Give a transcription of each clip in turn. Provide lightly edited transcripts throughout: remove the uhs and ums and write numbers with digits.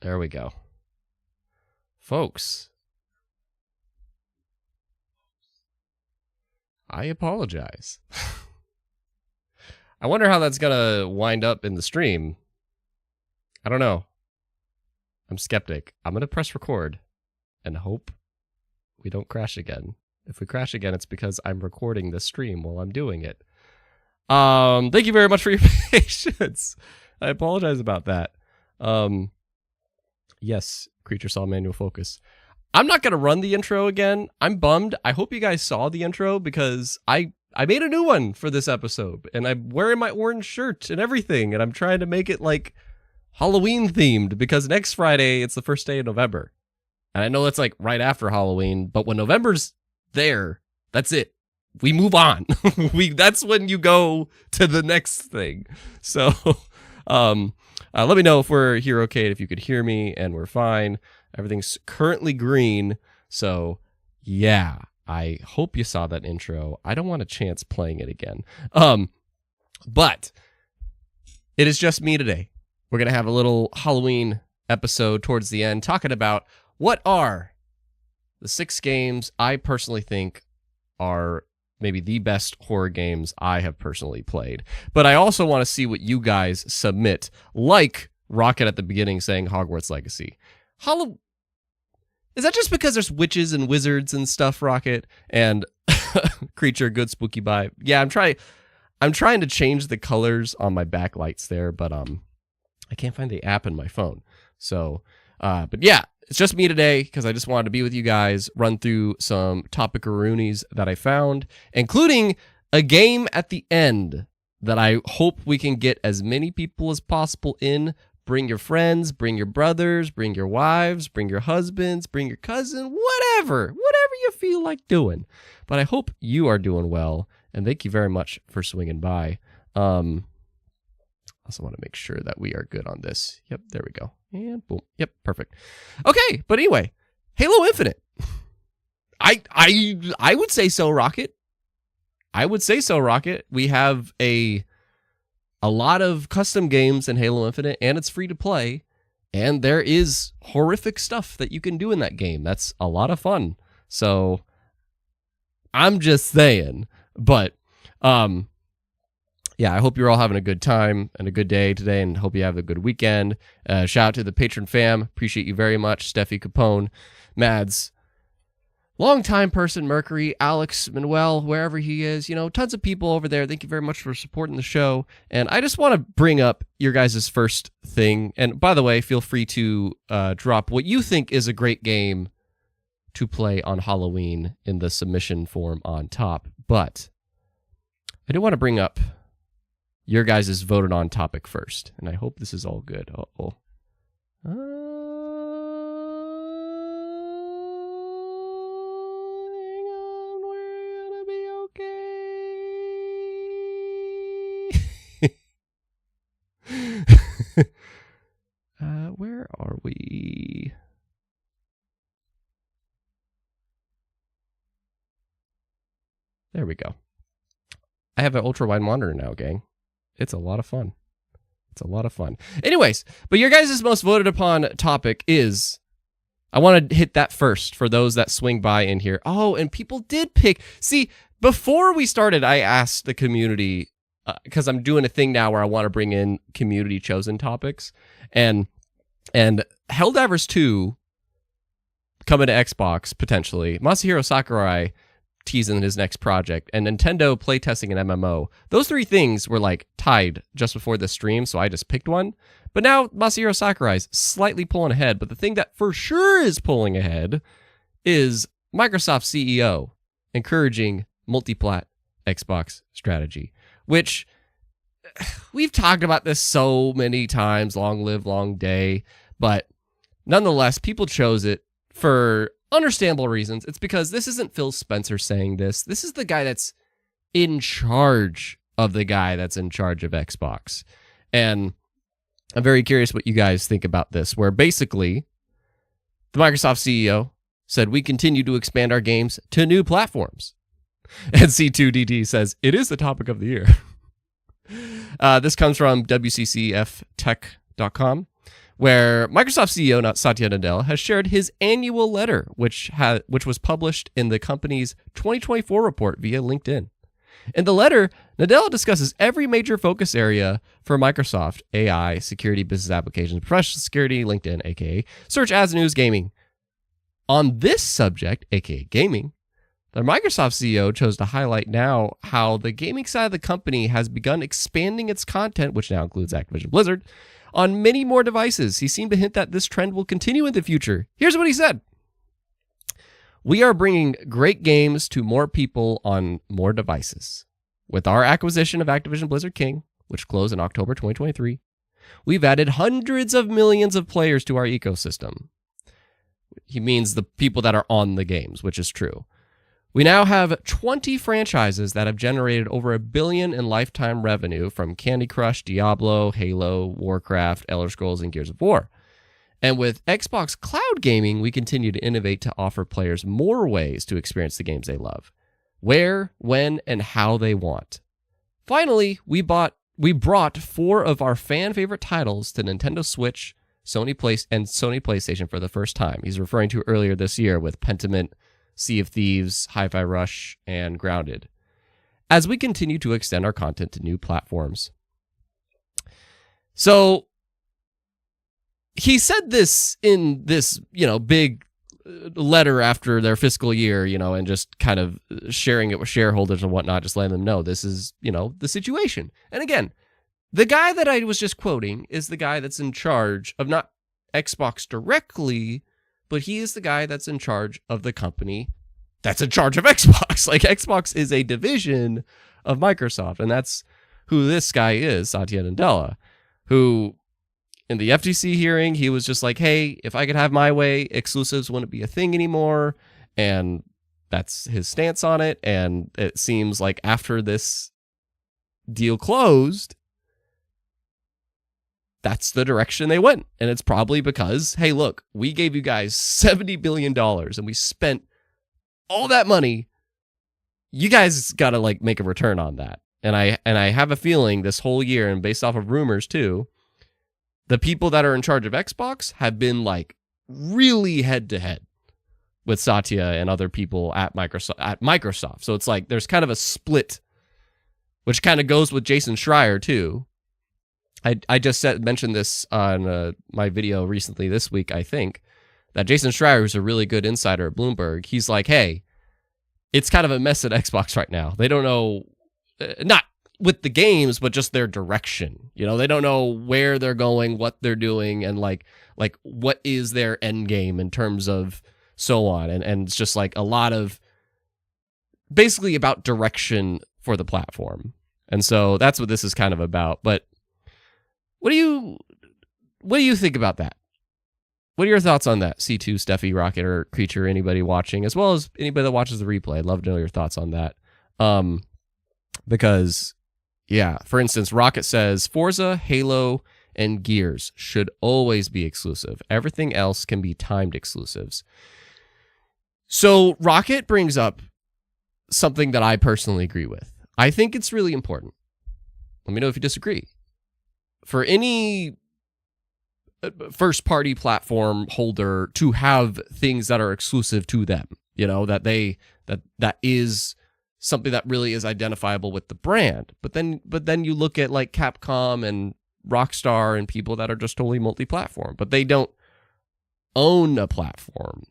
There we go. Folks, I apologize. I wonder how that's going to wind up in the stream. I don't know. I'm skeptic. I'm going to press record and hope we don't crash again. If we crash again, it's because I'm recording this stream while I'm doing it. Thank you very much for your patience. I apologize about that. Yes, Creature saw manual focus. I'm not going to run the intro again. I'm bummed. I hope you guys saw the intro because I made a new one for this episode and I'm wearing my orange shirt and everything and I'm trying to make it like Halloween themed because next Friday it's the first day of November. And I know that's like right after Halloween, but when November's there, that's it. We move on. That's when you go to the next thing. So let me know if we're here okay, if you could hear me, and we're fine. Everything's currently green. So yeah, I hope you saw that intro. I don't want a chance playing it again. But it is just me today. We're going to have a little Halloween episode towards the end talking about what are the 6 games I personally think are maybe the best horror games I have personally played. But I also want to see what you guys submit, like Rocket at the beginning saying Hogwarts Legacy. Is that just because there's witches and wizards and stuff, Rocket? And Creature, good spooky vibe. Yeah, I'm trying to change the colors on my backlights there, but I can't find the app in my phone. So, but yeah, it's just me today because I just wanted to be with you guys, run through some topic-a-roonies that I found, including a game at the end that I hope we can get as many people as possible in. Bring your friends, bring your brothers, bring your wives, bring your husbands, bring your cousin, whatever you feel like doing. But I hope you are doing well, and thank you very much for swinging by. Also want to make sure that we are good on this. Yep, there we go. And boom. Yep, perfect. Okay, but anyway, Halo Infinite. I would say so, Rocket. I would say so, Rocket. We have a lot of custom games in Halo Infinite, and it's free to play, and there is horrific stuff that you can do in that game. That's a lot of fun. So I'm just saying, but yeah, I hope you're all having a good time and a good day today, and hope you have a good weekend. Shout out to the patron fam. Appreciate you very much. Steffi Capone, Mads, longtime person, Mercury, Alex, Manuel, wherever he is. You know, tons of people over there. Thank you very much for supporting the show. And I just want to bring up your guys' first thing. And by the way, feel free to drop what you think is a great game to play on Halloween in the submission form on top. But I do want to bring up your guys' voted on topic first, and I hope this is all good. Uh-oh. Hang on, we're gonna be okay. Where are we? There we go. I have an ultra-wide monitor now, gang. It's a lot of fun. It's a lot of fun. Anyways, but your guys' most voted upon topic is, I want to hit that first for those that swing by in here. Oh, and people did pick. See, before we started, I asked the community, because I'm doing a thing now where I want to bring in community chosen topics. And Helldivers 2 coming to Xbox, potentially. Masahiro Sakurai teasing his next project, and Nintendo playtesting an MMO. Those 3 things were like tied just before the stream, so I just picked one. But now Masahiro Sakurai's slightly pulling ahead, but the thing that for sure is pulling ahead is Microsoft CEO encouraging multiplat Xbox strategy, which we've talked about this so many times, long live long day, but nonetheless, people chose it for understandable reasons. It's because this isn't Phil Spencer saying this. This is the guy that's in charge of the guy that's in charge of Xbox. And I'm very curious what you guys think about this, where basically the Microsoft CEO said, we continue to expand our games to new platforms. And C2DD says, it is the topic of the year. This comes from WCCFtech.com. where Microsoft CEO Satya Nadella has shared his annual letter, which was published in the company's 2024 report via LinkedIn. In the letter, Nadella discusses every major focus area for Microsoft: AI, security, business applications, professional security, LinkedIn, aka search, ads, news, gaming. On this subject, aka gaming, the Microsoft CEO chose to highlight now how the gaming side of the company has begun expanding its content, which now includes Activision Blizzard, on many more devices. He seemed to hint that this trend will continue in the future. Here's what he said. We are bringing great games to more people on more devices. With our acquisition of Activision Blizzard King, which closed in October 2023, we've added hundreds of millions of players to our ecosystem. He means the people that are on the games, which is true. We now have 20 franchises that have generated over $1 billion in lifetime revenue, from Candy Crush, Diablo, Halo, Warcraft, Elder Scrolls, and Gears of War. And with Xbox Cloud Gaming, we continue to innovate to offer players more ways to experience the games they love, where, when, and how they want. Finally, we brought 4 of our fan favorite titles to Nintendo Switch, Sony PlayStation for the first time. He's referring to earlier this year with Pentiment, Sea of Thieves, Hi-Fi Rush, and Grounded, as we continue to extend our content to new platforms. So he said this in this, big letter after their fiscal year, and just kind of sharing it with shareholders and whatnot, just letting them know this is, the situation. And again, the guy that I was just quoting is the guy that's in charge of not Xbox directly, but he is the guy that's in charge of the company that's in charge of Xbox. Like, Xbox is a division of Microsoft, and that's who this guy is, Satya Nadella, who in the FTC hearing, he was just like, hey, if I could have my way, exclusives wouldn't be a thing anymore, and that's his stance on it. And it seems like after this deal closed, that's the direction they went. And it's probably because, hey, look, we gave you guys $70 billion and we spent all that money. You guys got to make a return on that. And I have a feeling this whole year, and based off of rumors too, the people that are in charge of Xbox have been really head to head with Satya and other people at Microsoft. So it's like there's kind of a split, which kind of goes with Jason Schreier too. I just mentioned this on my video recently this week, I think, that Jason Schreier, who's a really good insider at Bloomberg, he's like, hey, it's kind of a mess at Xbox right now. They don't know, not with the games, but just their direction. They don't know where they're going, what they're doing, and like what is their end game in terms of so on. And it's just a lot of basically about direction for the platform. And so that's what this is kind of about. But what do you think about that? What are your thoughts on that? C2, Steffi, Rocket, or Creature, anybody watching, as well as anybody that watches the replay? I'd love to know your thoughts on that. Because, yeah, for instance, Rocket says, Forza, Halo, and Gears should always be exclusive. Everything else can be timed exclusives. So Rocket brings up something that I personally agree with. I think it's really important. Let me know if you disagree. For any first-party platform holder to have things that are exclusive to them, that is something that really is identifiable with the brand. But then you look at Capcom and Rockstar and people that are just totally multi-platform, but they don't own a platform.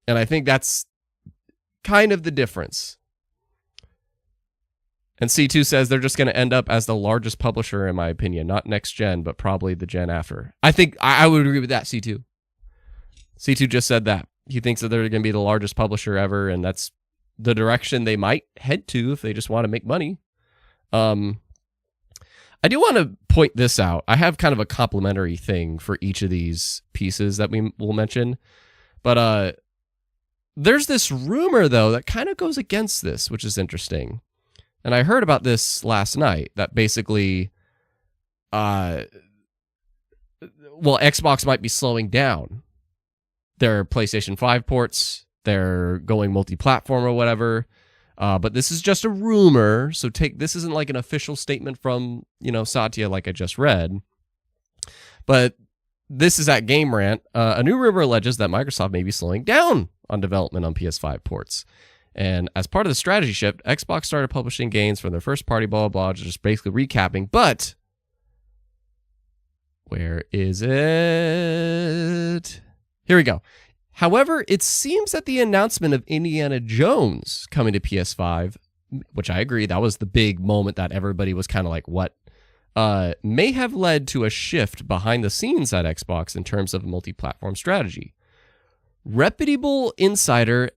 And I think that's kind of the difference. And C2 says they're just going to end up as the largest publisher, in my opinion. Not next gen, but probably the gen after. I think I would agree with that, C2. C2 just said that. He thinks that they're going to be the largest publisher ever, and that's the direction they might head to if they just want to make money. I do want to point this out. I have kind of a complimentary thing for each of these pieces that we will mention. But there's this rumor, though, that kind of goes against this, which is interesting. And I heard about this last night, that basically, Xbox might be slowing down their PlayStation 5 ports. They're going multi-platform or whatever. But this is just a rumor, so this isn't an official statement from, Satya like I just read. But this is at Game Rant. A new rumor alleges that Microsoft may be slowing down on development on PS5 ports. And as part of the strategy shift, Xbox started publishing games from their first party, blah, blah, blah, just basically recapping. But where is it? Here we go. However, it seems that the announcement of Indiana Jones coming to PS5, which I agree, that was the big moment that everybody was kind of like, what? May have led to a shift behind the scenes at Xbox in terms of multi-platform strategy. Reputable insider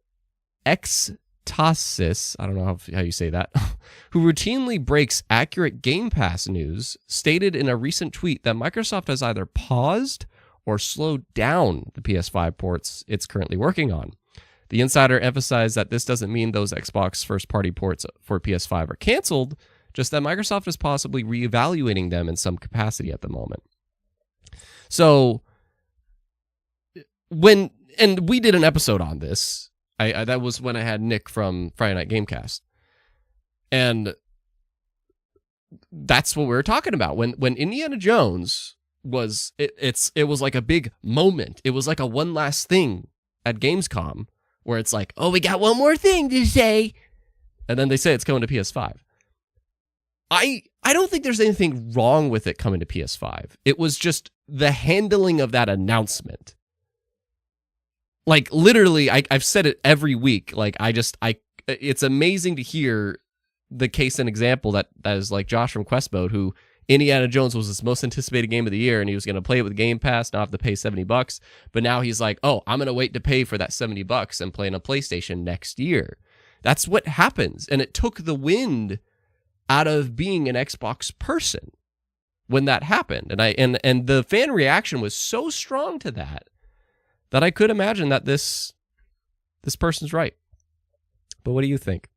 Xtasis, I don't know how you say that, who routinely breaks accurate Game Pass news, stated in a recent tweet that Microsoft has either paused or slowed down the PS5 ports it's currently working on. The insider emphasized that this doesn't mean those Xbox first-party ports for PS5 are canceled, just that Microsoft is possibly reevaluating them in some capacity at the moment. So, and we did an episode on this. That was when I had Nick from Friday Night Gamecast. And that's what we were talking about. When Indiana Jones was, it was like a big moment. It was like a one last thing at Gamescom where it's like, oh, we got one more thing to say. And then they say it's coming to PS5. I don't think there's anything wrong with it coming to PS5. It was just the handling of that announcement. Like, literally, I've said it every week. Like, it's amazing to hear the case and example that is like Josh from Quest Mode, who Indiana Jones was his most anticipated game of the year, and he was going to play it with Game Pass, not have to pay $70. But now he's like, oh, I'm going to wait to pay for that $70 and play on a PlayStation next year. That's what happens. And it took the wind out of being an Xbox person when that happened. And the fan reaction was so strong to that I could imagine that this person's right. But what do you think?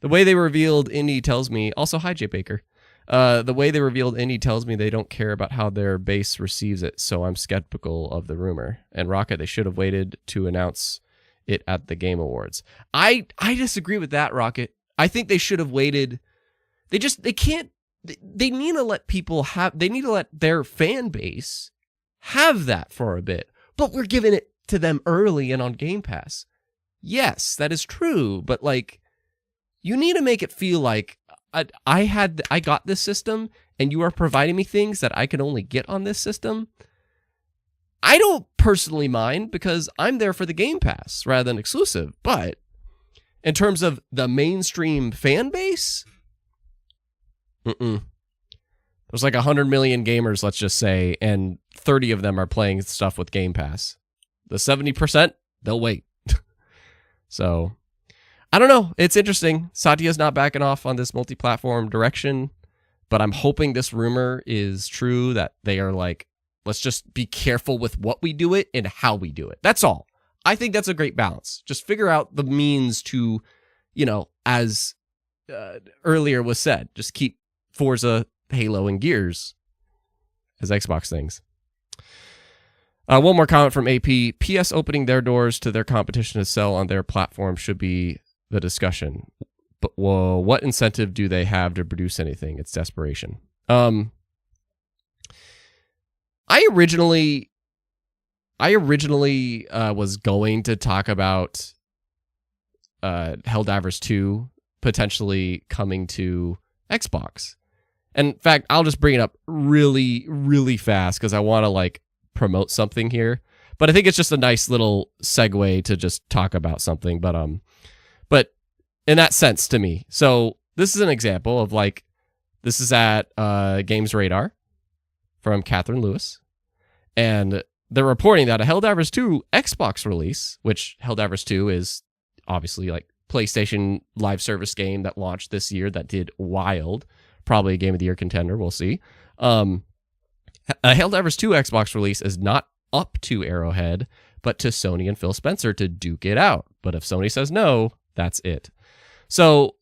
The way they revealed Indy tells me, also hi Jay Baker. The way they revealed Indy tells me they don't care about how their base receives it, so I'm skeptical of the rumor. And Rocket, they should have waited to announce it at the Game Awards. I disagree with that, Rocket. I think they should have waited. They need to let they need to let their fan base have that for a bit. But we're giving it to them early and on Game Pass. Yes, that is true. But like, you need to make it feel like I got this system and you are providing me things that I can only get on this system. I don't personally mind because I'm there for the Game Pass rather than exclusive. But in terms of the mainstream fan base, there's like 100 million gamers, let's just say, and 30 of them are playing stuff with Game Pass. The 70%, they'll wait. So, I don't know. It's interesting. Satya's not backing off on this multi-platform direction, but I'm hoping this rumor is true, that they are like, let's just be careful with what we do it and how we do it. That's all. I think that's a great balance. Just figure out the means to, as earlier was said, just keep Forza, Halo, and Gears as Xbox things. One more comment from AP. PS opening their doors to their competition to sell on their platform should be the discussion. But what incentive do they have to produce anything? It's desperation. I originally was going to talk about Helldivers 2 potentially coming to Xbox. And in fact, I'll just bring it up really, really fast because I want to promote something here. But I think it's just a nice little segue to just talk about something. But in that sense to me. So this is an example of this is at Games Radar from Catherine Lewis. And they're reporting that a Helldivers 2 Xbox release, which Helldivers 2 is obviously PlayStation live service game that launched this year that did wild. Probably a Game of the Year contender. We'll see. A Helldivers 2 Xbox release is not up to Arrowhead, but to Sony and Phil Spencer to duke it out. But if Sony says no, that's it. So,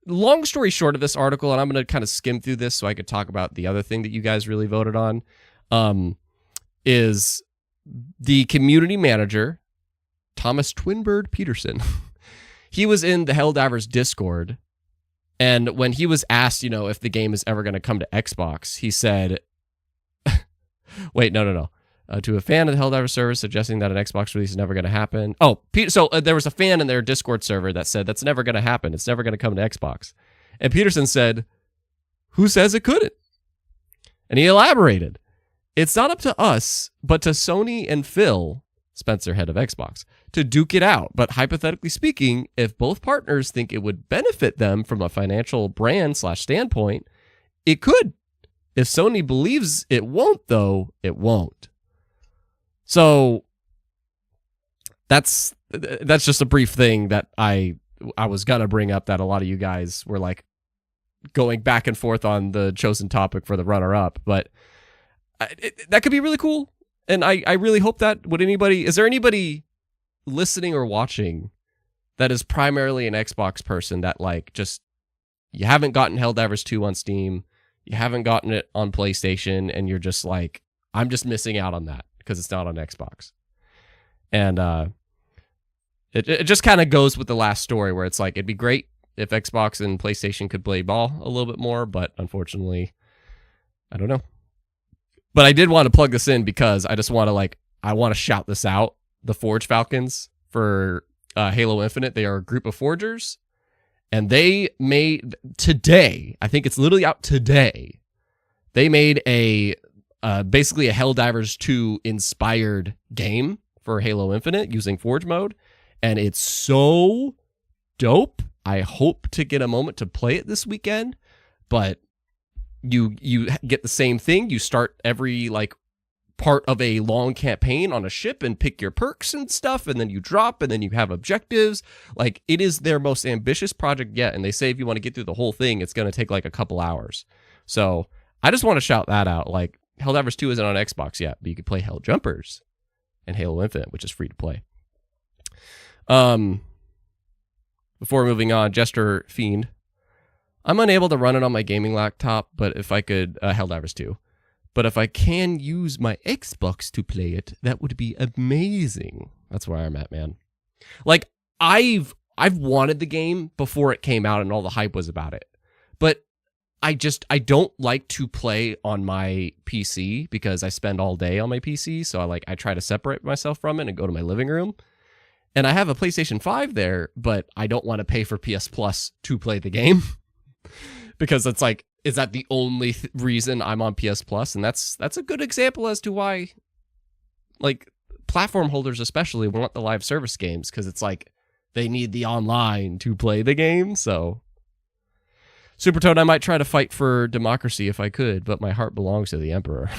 long story short of this article, and I'm going to kind of skim through this so I could talk about the other thing that you guys really voted on, is the community manager, Thomas Twinbird Peterson. He was in the Helldivers Discord. And when he was asked, if the game is ever going to come to Xbox, he said, wait, no. to a fan of the Helldivers server suggesting that an Xbox release is never going to happen. Oh, so there was a fan in their Discord server that said that's never going to happen. It's never going to come to Xbox. And Peterson said, who says it couldn't? And he elaborated, it's not up to us, but to Sony and Phil, Spencer, head of Xbox, to duke it out. But hypothetically speaking, if both partners think it would benefit them from a financial brand/standpoint, it could. If Sony believes it won't, though, it won't. So that's just a brief thing that I was gonna bring up that a lot of you guys were like going back and forth on the chosen topic for the runner-up, but that could be really cool. And I really hope that is there anybody listening or watching that is primarily an Xbox person that like just you haven't gotten Helldivers 2 on Steam, you haven't gotten it on PlayStation, and you're just like, I'm just missing out on that because it's not on Xbox. And it just kind of goes with the last story where it's like, it'd be great if Xbox and PlayStation could play ball a little bit more, but unfortunately, I don't know. But I did want to plug this in because I just want to I want to shout this out. The Forge Falcons for Halo Infinite, they are a group of forgers, and they made today, I think it's literally out today, they made a basically a Helldivers 2 inspired game for Halo Infinite using Forge mode, and it's so dope. I hope to get a moment to play it this weekend, but you get the same thing. You start every part of a long campaign on a ship and pick your perks and stuff, and then you drop, and then you have objectives. It is their most ambitious project yet, and they say if you want to get through the whole thing, it's going to take a couple hours. So I just want to shout that out. Helldivers 2 isn't on Xbox yet, but you can play Helljumpers and Halo Infinite, which is free to play. Before moving on, Jester Fiend. I'm unable to run it on my gaming laptop, but if I could, Helldivers 2. But if I can use my Xbox to play it, that would be amazing. That's where I'm at, man. I've wanted the game before it came out and all the hype was about it. But I don't like to play on my PC because I spend all day on my PC. So I try to separate myself from it and go to my living room. And I have a PlayStation 5 there, but I don't want to pay for PS Plus to play the game. Because it's is that the only reason I'm on PS Plus? And that's a good example as to why, platform holders especially want the live service games, because it's they need the online to play the game. So, Super Toad, I might try to fight for democracy if I could, but my heart belongs to the Emperor.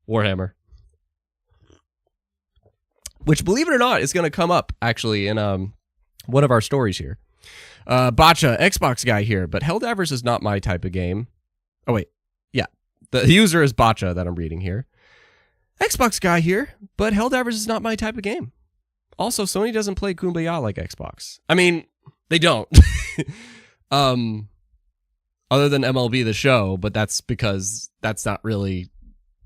Warhammer. Which, believe it or not, is going to come up, actually, in one of our stories here. Bacha, Xbox guy here, but Helldivers is not my type of game. Oh, wait. Yeah. The user is Bacha that I'm reading here. Xbox guy here, but Helldivers is not my type of game. Also, Sony doesn't play Kumbaya like Xbox. I mean, they don't. Other than MLB The Show, but that's because that's not really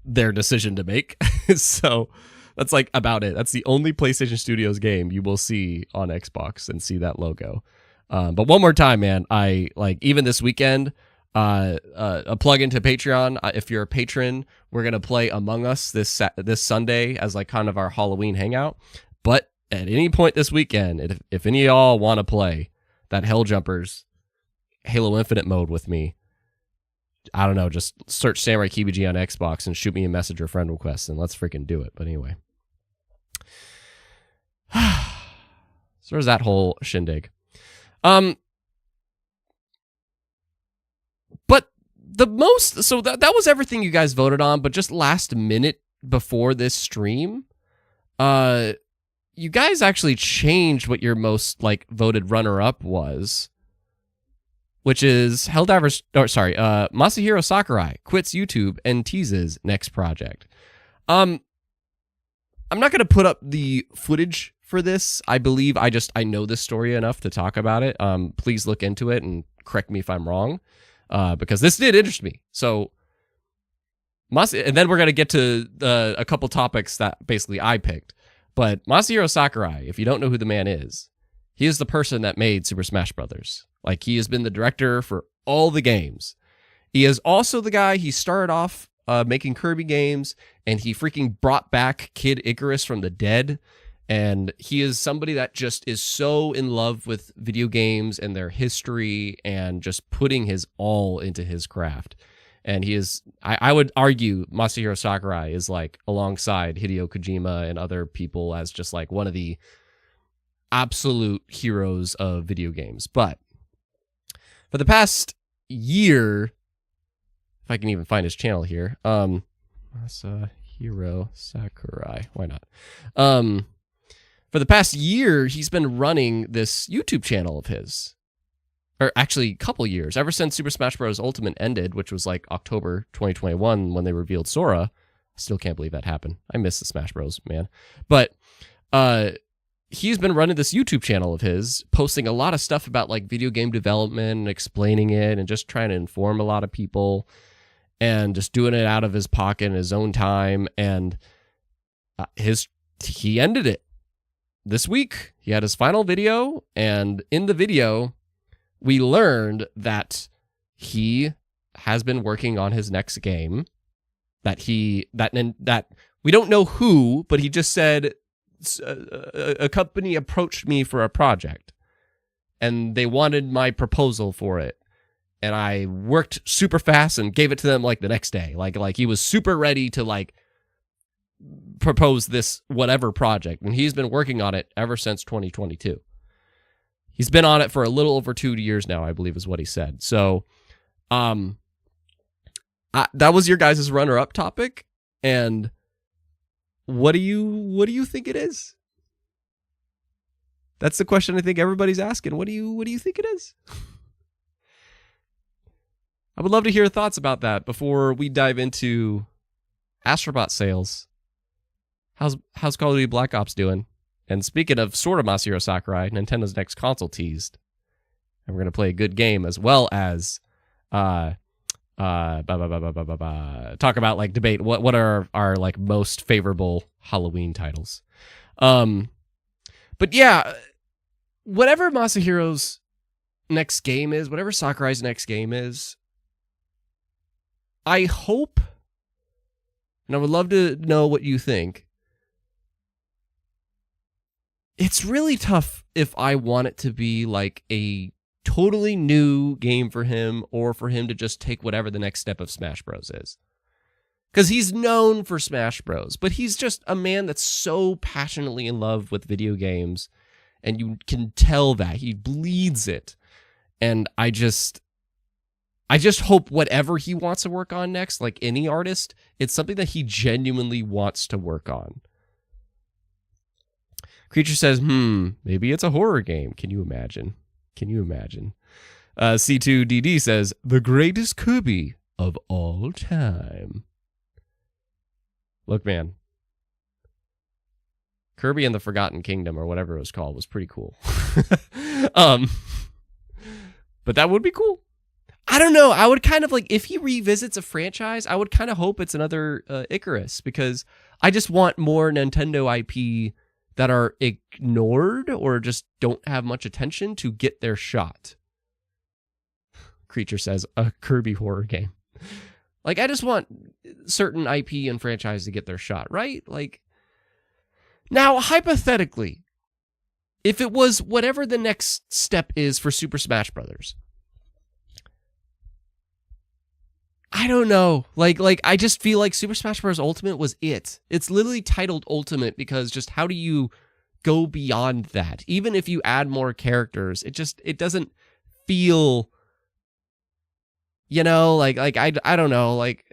their decision to make. So... that's about it. That's the only PlayStation Studios game you will see on Xbox and see that logo. But one more time, man, I even this weekend, a plug into Patreon. If you're a patron, we're going to play Among Us this Sunday as kind of our Halloween hangout. But at any point this weekend, if any of y'all want to play that Helljumpers Halo Infinite mode with me, I don't know, just search Samurai KBG on Xbox and shoot me a message or friend request, and let's freaking do it. But anyway. So there's that whole shindig. But the most, so that was everything you guys voted on, but just last minute before this stream, you guys actually changed what your most voted runner-up was, which is Masahiro Sakurai quits YouTube and teases next project. I'm not going to put up the footage for this. I believe I know this story enough to talk about it. Please look into it and correct me if I'm wrong, because this did interest me. So, and then we're going to get to a couple topics that basically I picked. But Masahiro Sakurai, if you don't know who the man is, he is the person that made Super Smash Brothers. He has been the director for all the games. He is also the guy, he started off making Kirby games, and he freaking brought back Kid Icarus from the dead. And he is somebody that just is so in love with video games and their history and just putting his all into his craft. And he is, I would argue, Masahiro Sakurai is like alongside Hideo Kojima and other people as just like one of the absolute heroes of video games. But for the past year, if I can even find his channel here, Masahiro Sakurai, why not? For the past year, he's been running this YouTube channel of his. Or actually, a couple years. Ever since Super Smash Bros. Ultimate ended, which was like October 2021 when they revealed Sora. I still can't believe that happened. I miss the Smash Bros, man. But he's been running this YouTube channel of his, posting a lot of stuff about like video game development and explaining it and just trying to inform a lot of people and just doing it out of his pocket in his own time. And he ended it this week. He had his final video, and in the video, we learned that he has been working on his next game. That we don't know who, but he just said a company approached me for a project, and they wanted my proposal for it, and I worked super fast and gave it to them like the next day. Like he was super ready to like propose this whatever project, and he's been working on it ever since 2022. He's been on it for a little over 2 years now, I believe is what he said. So that was your guys' runner-up topic. And what do you think it is? That's the question I think everybody's asking. What do you think it is? I would love to hear your thoughts about that before we dive into Astrobot sales. How's Call of Duty Black Ops doing? And speaking of sort of Masahiro Sakurai, Nintendo's next console teased. And we're going to play a good game as well as talk about like debate what are our like most favorable Halloween titles. But yeah, whatever Masahiro's next game is, whatever Sakurai's next game is, I hope, and I would love to know what you think. It's really tough if I want it to be like a totally new game for him, or for him to just take whatever the next step of Smash Bros. Is. Because he's known for Smash Bros., but he's just a man that's so passionately in love with video games, and you can tell that. He bleeds it. And I just hope whatever he wants to work on next, like any artist, it's something that he genuinely wants to work on. Creature says, maybe it's a horror game. Can you imagine? C2DD says, the greatest Kirby of all time. Look, man. Kirby and the Forgotten Kingdom, or whatever it was called, was pretty cool. But that would be cool. I don't know. I would kind of like, if he revisits a franchise, I would kind of hope it's another Icarus, because I just want more Nintendo IP that are ignored or just don't have much attention to get their shot. Creature says, a Kirby horror game. Like, I just want certain IP and franchise to get their shot, right? Like, now, hypothetically, if it was whatever the next step is for Super Smash Brothers, I don't know. Like I just feel like Super Smash Bros. Ultimate was it. It's literally titled Ultimate because just how do you go beyond that? Even if you add more characters, it doesn't feel, you know, like I don't know. Like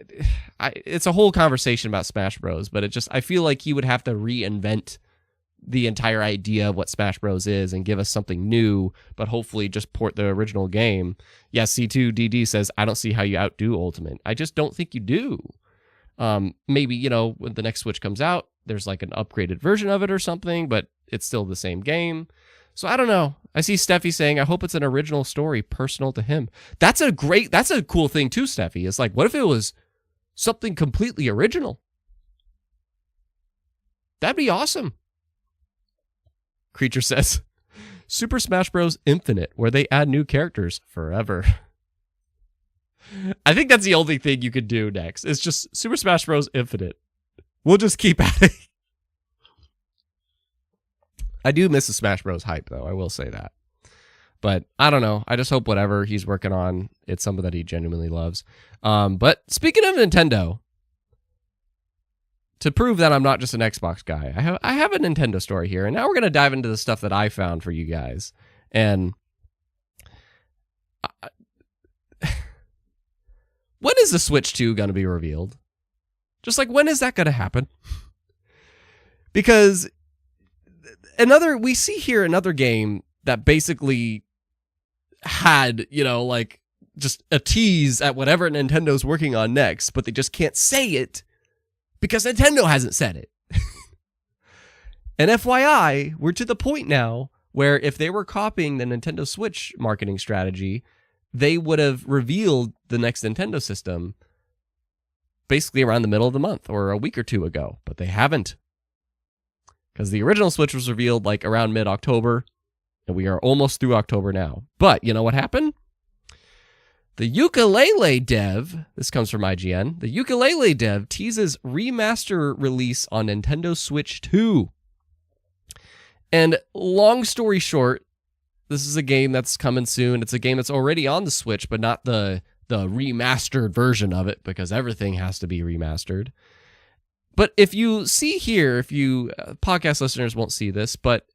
it's a whole conversation about Smash Bros. But I feel like he would have to reinvent the entire idea of what Smash Bros. Is and give us something new, but hopefully just port the original game. Yes, C2DD says, I don't see how you outdo Ultimate. I just don't think you do. Maybe, you know, when the next Switch comes out, there's like an upgraded version of it or something, but it's still the same game. So I don't know. I see Steffi saying, I hope it's an original story personal to him. That's a cool thing too, Steffi. It's like, what if it was something completely original? That'd be awesome. Creature says, Super Smash Bros. Infinite, where they add new characters forever. I think that's the only thing you could do next. It's just Super Smash Bros. Infinite. We'll just keep at it. I do miss the Smash Bros. Hype, though. I will say that. But I don't know. I just hope whatever he's working on, it's something that he genuinely loves. But speaking of Nintendo, to prove that I'm not just an Xbox guy, I have a Nintendo story here. And now we're going to dive into the stuff that I found for you guys. And when is the Switch 2 going to be revealed? Just like, when is that going to happen? Because we see here another game that basically had, like just a tease at whatever Nintendo's working on next, but they just can't say it because Nintendo hasn't said it. And FYI, we're to the point now where if they were copying the Nintendo Switch marketing strategy, they would have revealed the next Nintendo system basically around the middle of the month or a week or two ago, but they haven't. Because the original Switch was revealed like around mid-October, and we are almost through October now. But you know what happened? The ukulele dev, this comes from IGN, the ukulele dev teases remaster release on Nintendo Switch 2. And long story short, this is a game that's coming soon. It's a game that's already on the Switch, but not the remastered version of it, because everything has to be remastered. But if you see here, if you podcast listeners won't see this, but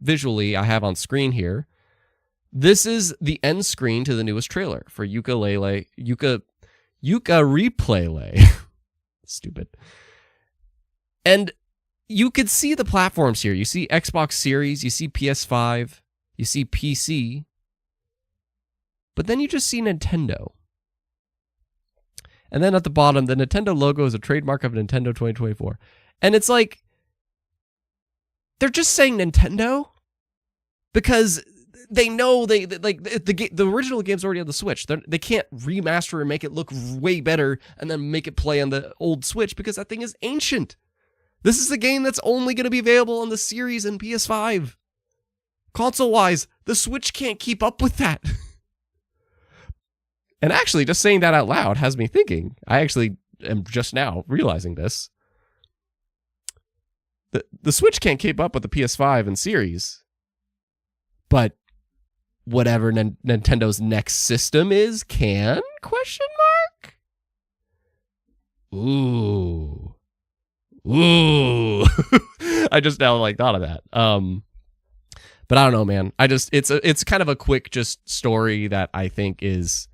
visually I have on screen here, this is the end screen to the newest trailer for Yuka Replay. Stupid. And you could see the platforms here. You see Xbox Series, you see PS5, you see PC, but then you just see Nintendo. And then at the bottom, the Nintendo logo is a trademark of Nintendo 2024. And it's like, they're just saying Nintendo because they know the original game's already on the Switch. They can't remaster and make it look way better and then make it play on the old Switch because that thing is ancient. This is a game that's only going to be available on the Series and PS5. Console-wise, the Switch can't keep up with that. And actually, just saying that out loud has me thinking. I actually am just now realizing this. The Switch can't keep up with the PS5 and Series. But whatever Nintendo's next system is, can? Question mark? Ooh. I just now thought of that. But I don't know, man. It's kind of a quick just story that I think is,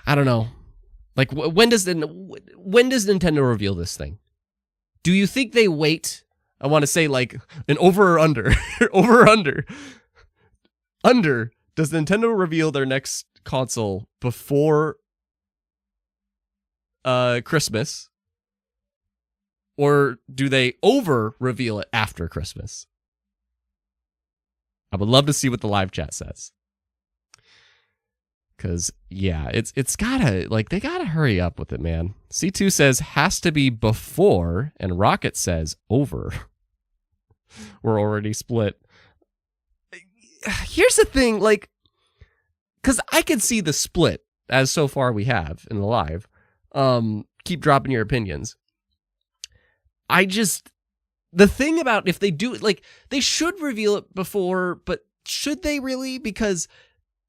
I don't know. Like, when does Nintendo reveal this thing? Do you think they wait? I want to say like an over or under. Over or under. Under. Does Nintendo reveal their next console before Christmas? Or do they over reveal it after Christmas? I would love to see what the live chat says. Because, yeah, it's gotta, they gotta hurry up with it, man. C2 says, has to be before, and Rocket says, over. We're already split. Here's the thing, because I can see the split, as so far we have in the live. Keep dropping your opinions. The thing about if they do, they should reveal it before, but should they really? Because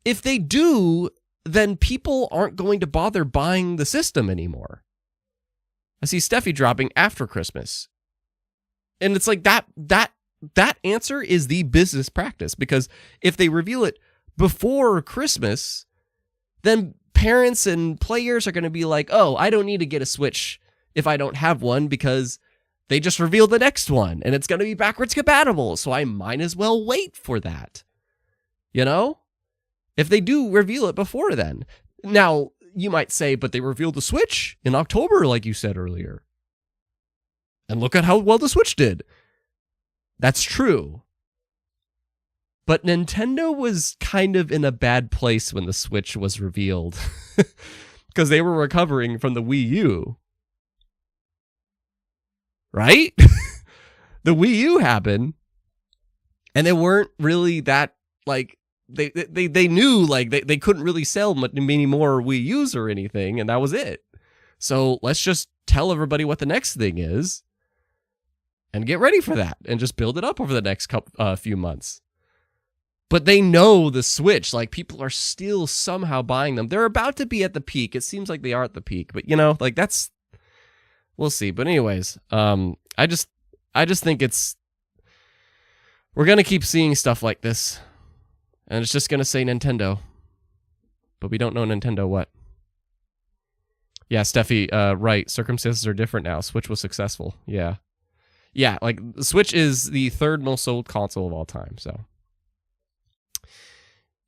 if they do, then people aren't going to bother buying the system anymore. I see Steffi dropping after Christmas. And it's like that answer is the business practice, because if they reveal it before Christmas, then parents and players are going to be like, oh, I don't need to get a Switch if I don't have one because they just revealed the next one and it's going to be backwards compatible. So I might as well wait for that. You know? If they do reveal it before then. Now, you might say, but they revealed the Switch in October, like you said earlier. And look at how well the Switch did. That's true. But Nintendo was kind of in a bad place when the Switch was revealed. Because they were recovering from the Wii U. Right? The Wii U happened. And they weren't really that, they knew like they couldn't really sell many more Wii U's or anything, and that was it. So let's just tell everybody what the next thing is and get ready for that and just build it up over the next few months. But they know the Switch, like people are still somehow buying them. They're about to be at the peak. It seems like they are at the peak, but you know, like that's, we'll see. But anyways, I just think we're going to keep seeing stuff like this, and it's just going to say Nintendo, but we don't know Nintendo what. Yeah, Steffi, right. Circumstances are different now. Switch was successful. Yeah. Yeah, like the Switch is the third most sold console of all time, so.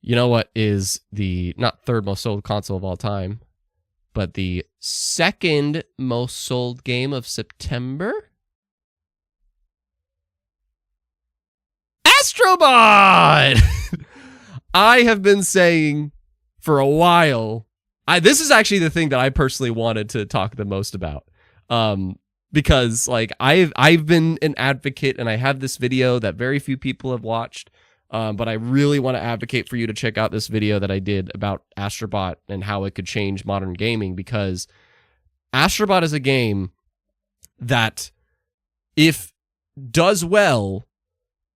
You know what is the, not third most sold console of all time, but the second most sold game of September? Astrobot! I have been saying for a while, this is actually the thing that I personally wanted to talk the most about. Because like I've been an advocate, and I have this video that very few people have watched. But I really want to advocate for you to check out this video that I did about Astrobot and how it could change modern gaming, because Astrobot is a game that, if does well,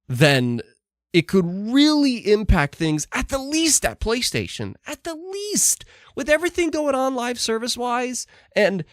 then it could really impact things, at the least at PlayStation, at the least, with everything going on live service wise, and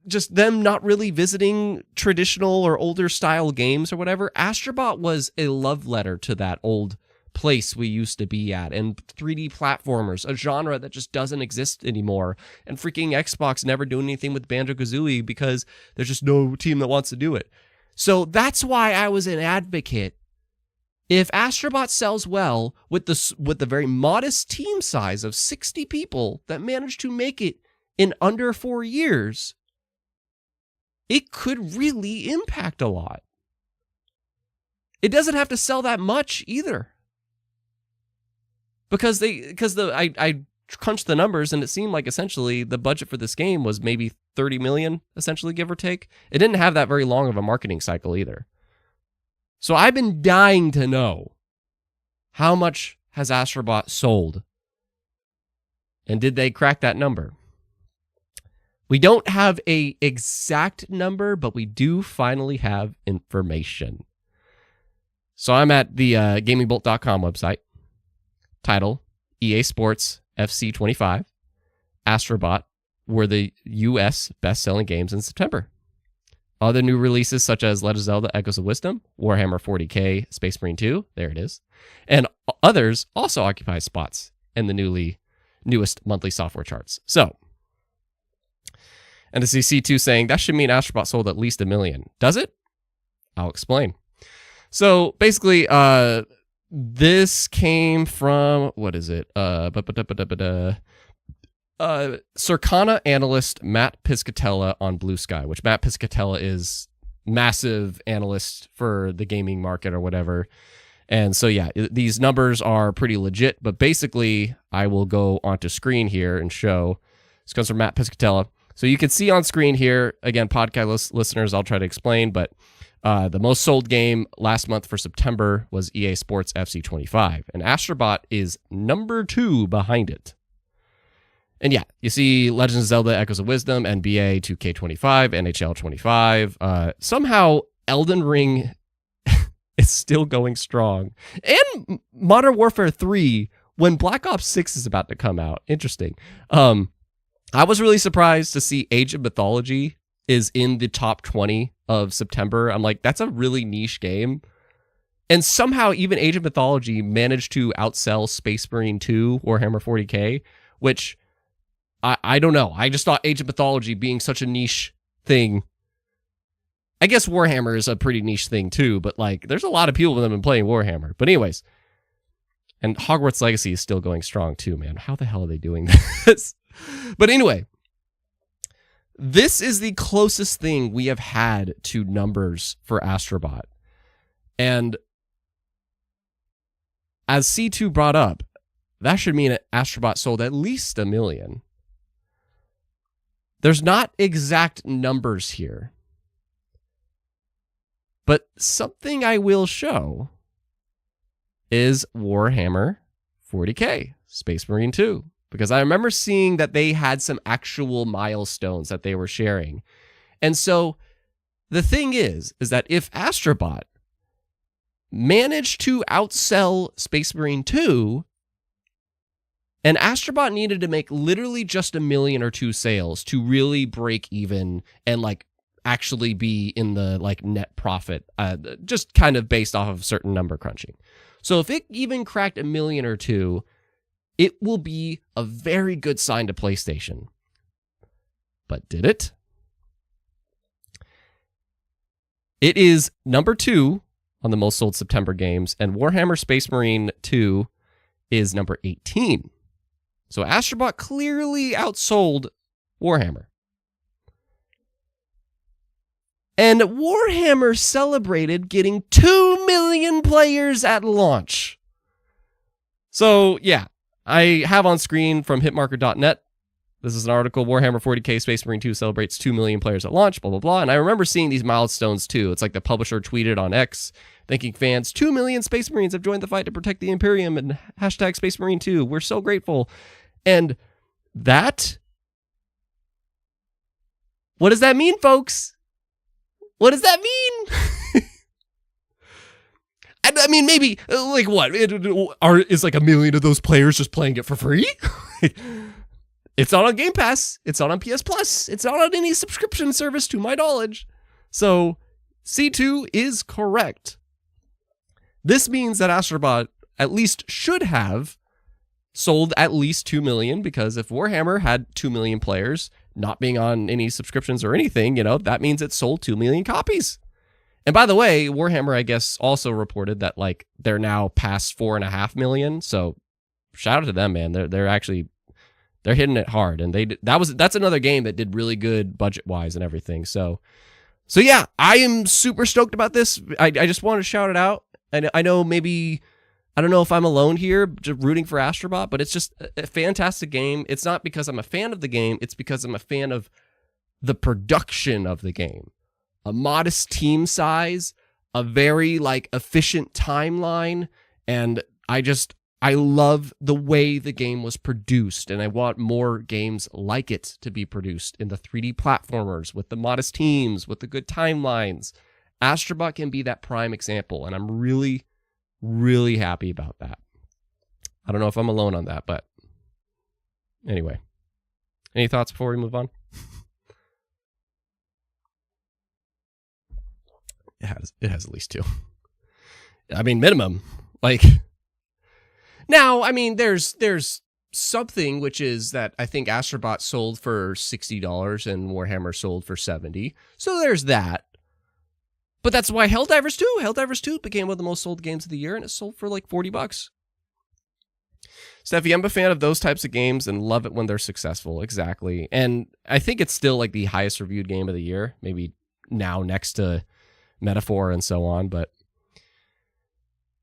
just them not really visiting traditional or older style games or whatever. Astrobot was a love letter to that old place we used to be at, and 3D platformers, a genre that just doesn't exist anymore, and freaking Xbox never doing anything with Banjo-Kazooie because there's just no team that wants to do it. So that's why I was an advocate. If Astrobot sells well with the very modest team size of 60 people that managed to make it in under 4 years, it could really impact a lot. It doesn't have to sell that much either. Because I crunched the numbers, and it seemed like essentially the budget for this game was maybe 30 million, essentially, give or take. It didn't have that very long of a marketing cycle either. So I've been dying to know, how much has Astrobot sold? And did they crack that number? We don't have an exact number, but we do finally have information. So I'm at the gamingbolt.com website. Title, EA Sports FC 25. Astrobot were the US best-selling games in September. Other new releases such as Legend of Zelda Echoes of Wisdom, Warhammer 40k, Space Marine 2, there it is, and others also occupy spots in the newest monthly software charts. So, and to see C2 saying, that should mean Astrobot sold at least 1 million. Does it? I'll explain. So basically, this came from, what is it? Circana analyst Matt Piscatella on Blue Sky, which Matt Piscatella is massive analyst for the gaming market or whatever. And so, yeah, these numbers are pretty legit, but basically I will go onto screen here and show. This comes from Matt Piscatella. So you can see on screen here, again, podcast listeners, I'll try to explain, but the most sold game last month for September was EA Sports FC 25, and Astrobot is number 2 behind it. And yeah, you see Legend of Zelda Echoes of Wisdom, NBA 2K25, NHL 25. Somehow Elden Ring is still going strong. And Modern Warfare 3, when Black Ops 6 is about to come out. Interesting. I was really surprised to see Age of Mythology is in the top 20 of September. I'm like, that's a really niche game. And somehow even Age of Mythology managed to outsell Space Marine 2, Warhammer 40k, which I don't know. I just thought Age of Mythology being such a niche thing. I guess Warhammer is a pretty niche thing too, but like there's a lot of people that have been playing Warhammer. But anyways, and Hogwarts Legacy is still going strong too, man. How the hell are they doing this? But anyway, this is the closest thing we have had to numbers for Astrobot. And as C2 brought up, that should mean that Astrobot sold at least 1 million. There's not exact numbers here, but something I will show is Warhammer 40K, Space Marine 2. Because I remember seeing that they had some actual milestones that they were sharing. And so the thing is that if Astrobot managed to outsell Space Marine 2, and Astrobot needed to make literally just 1 million or 2 sales to really break even and like actually be in the like net profit, just kind of based off of certain number crunching. So if it even cracked 1 million or 2, it will be a very good sign to PlayStation. But did it? It is number 2 on the most sold September games, and Warhammer Space Marine 2 is number 18. So Astrobot clearly outsold Warhammer. And Warhammer celebrated getting 2 million players at launch. So yeah, I have on screen from hitmarker.net. This is an article, Warhammer 40K Space Marine 2 celebrates 2 million players at launch, blah, blah, blah. And I remember seeing these milestones too. It's like the publisher tweeted on X, thanking fans, 2 million Space Marines have joined the fight to protect the Imperium and hashtag Space Marine 2. We're so grateful. And that, what does that mean, folks? What does that mean? I mean, maybe, like what? Is like 1 million of those players just playing it for free? It's not on Game Pass. It's not on PS Plus. It's not on any subscription service to my knowledge. So C2 is correct. This means that Astrobot at least should have sold at least 2 million, because if Warhammer had 2 million players not being on any subscriptions or anything, you know, that means it sold 2 million copies. And by the way, Warhammer, I guess, also reported that like they're now past 4.5 million. So shout out to them, man. They're hitting it hard, and that's another game that did really good budget wise and everything. So yeah, I am super stoked about this. I just want to shout it out. And I know maybe, I don't know if I'm alone here just rooting for Astrobot, but it's just a fantastic game. It's not because I'm a fan of the game. It's because I'm a fan of the production of the game. A modest team size, a very like efficient timeline, and I love the way the game was produced, and I want more games like it to be produced in the 3D platformers with the modest teams, with the good timelines. Astrobot can be that prime example, and I'm really, really happy about that. I don't know if I'm alone on that, but anyway. Any thoughts before we move on? It has at least 2. I mean, minimum. Like, now, I mean, there's something, which is that I think Astrobot sold for $60 and Warhammer sold for $70. So there's that. But that's why Helldivers 2 became one of the most sold games of the year, and it sold for like $40. Steffi, I'm a fan of those types of games and love it when they're successful. Exactly. And I think it's still like the highest reviewed game of the year, maybe now next to Metaphor and so on, but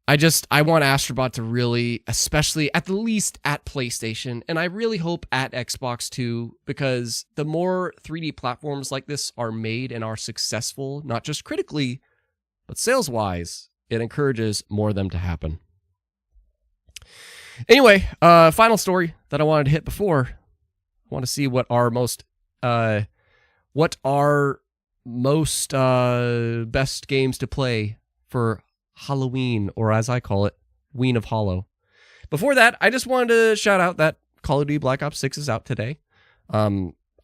I want Astrobot to really, especially at the least at PlayStation, and I really hope at Xbox too, because the more 3D platforms like this are made and are successful, not just critically, but sales-wise, it encourages more of them to happen. Anyway, final story that I wanted to hit before. I want to see what our most best games to play for Halloween, or as I call it, Ween of Hollow. Before that, I just wanted to shout out that Call of Duty Black Ops 6 is out today. I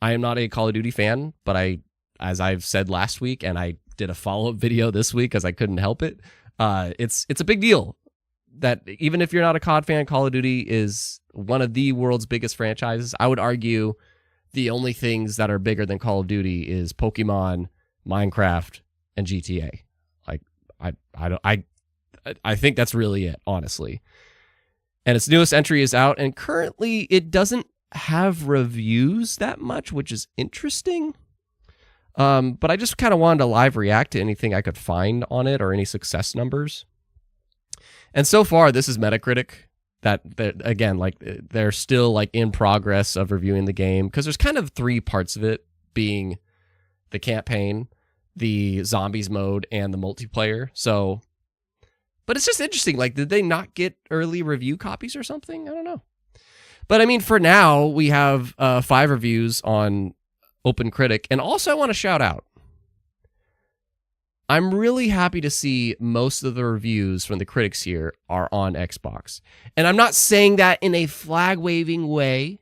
am not a Call of Duty fan, but as I've said last week, and I did a follow-up video this week because I couldn't help it, it's a big deal that even if you're not a COD fan, Call of Duty is one of the world's biggest franchises. I would argue the only things that are bigger than Call of Duty is Pokemon, Minecraft, and GTA. I think that's really it, honestly. And its newest entry is out, and currently it doesn't have reviews that much, which is interesting. But I just kind of wanted to live react to anything I could find on it or any success numbers. And so far, this is Metacritic. That again, like they're still like in progress of reviewing the game, because there's kind of 3 parts of it, being the campaign, the zombies mode, and the multiplayer. So, But it's just interesting. Like, did they not get early review copies or something? I don't know. But I mean, for now, we have 5 reviews on OpenCritic. And also, I want to shout out. I'm really happy to see most of the reviews from the critics here are on Xbox. And I'm not saying that in a flag-waving way.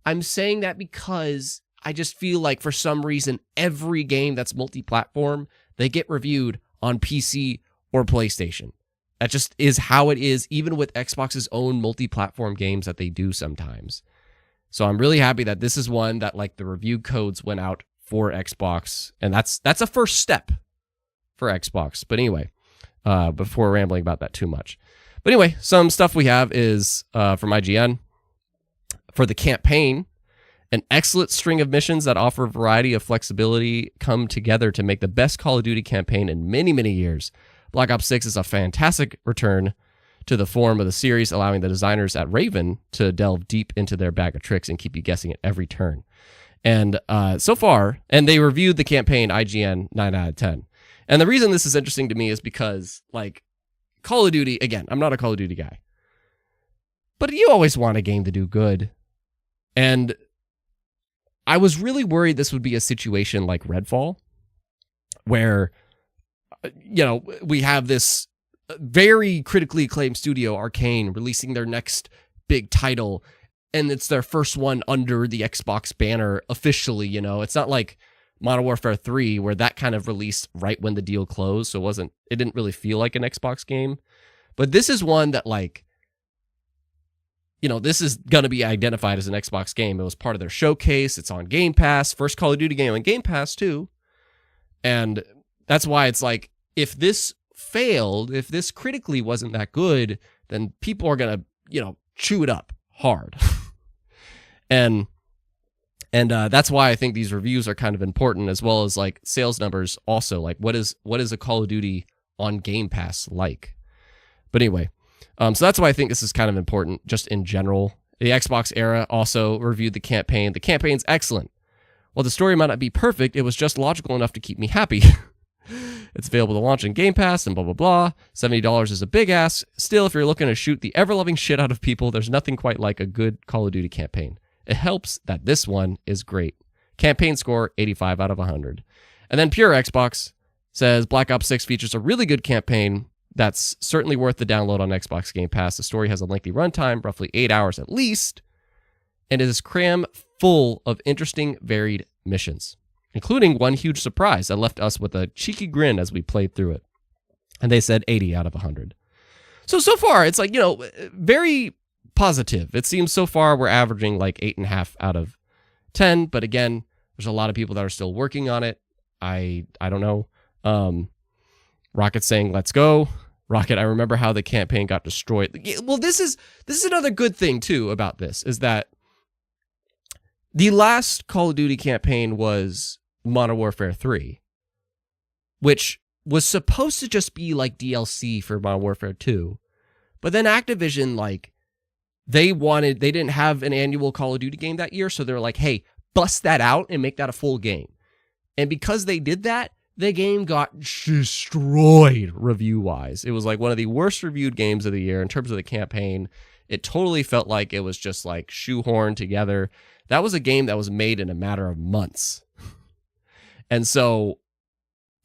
I'm saying that because I just feel like for some reason, every game that's multi-platform, they get reviewed on PC or PlayStation. That just is how it is, even with Xbox's own multi-platform games that they do sometimes. So I'm really happy that this is one that like the review codes went out for Xbox. And that's a first step for Xbox. But anyway, before rambling about that too much. But anyway, some stuff we have is from IGN. For the campaign, an excellent string of missions that offer a variety of flexibility come together to make the best Call of Duty campaign in many, many years. Black Ops 6 is a fantastic return to the form of the series, allowing the designers at Raven to delve deep into their bag of tricks and keep you guessing at every turn. And so far, and they reviewed the campaign IGN 9 out of 10. And the reason this is interesting to me is because, like, Call of Duty, again, I'm not a Call of Duty guy, but you always want a game to do good. And I was really worried this would be a situation like Redfall, where, you know, we have this very critically acclaimed studio, Arcane, releasing their next big title, and it's their first one under the Xbox banner officially, you know. It's not like Modern Warfare 3, where that kind of released right when the deal closed, so it didn't really feel like an Xbox game. But this is one that, like, you know, this is going to be identified as an Xbox game. It was part of their showcase. It's on Game Pass. First Call of Duty game on Game Pass, too. And that's why it's like, if this failed, if this critically wasn't that good, then people are going to, you know, chew it up hard. And that's why I think these reviews are kind of important, as well as like sales numbers also. Like, what is a Call of Duty on Game Pass like? But anyway, so that's why I think this is kind of important just in general. The Xbox era also reviewed the campaign. The campaign's excellent. While the story might not be perfect, it was just logical enough to keep me happy. It's available to launch in Game Pass and blah, blah, blah. $70 is a big ask. Still, if you're looking to shoot the ever-loving shit out of people, there's nothing quite like a good Call of Duty campaign. It helps that this one is great. Campaign score, 85 out of 100. And then Pure Xbox says Black Ops 6 features a really good campaign that's certainly worth the download on Xbox Game Pass. The story has a lengthy runtime, roughly 8 hours at least, and it is cram full of interesting, varied missions, including one huge surprise that left us with a cheeky grin as we played through it. And they said 80 out of 100. So far, it's like, you know, very positive. It seems so far we're averaging like 8.5 out of 10. But again, there's a lot of people that are still working on it. I don't know. Rocket's saying, let's go. Rocket, I remember how the campaign got destroyed. Well, this is another good thing, too, about this, is that the last Call of Duty campaign was Modern Warfare 3, which was supposed to just be like DLC for Modern Warfare 2. But then Activision, like, they didn't have an annual Call of Duty game that year, so they're like, hey, bust that out and make that a full game. And because they did that, the game got destroyed review-wise. It was like one of the worst reviewed games of the year in terms of the campaign. It totally felt like it was just like shoehorned together. That was a game that was made in a matter of months. And so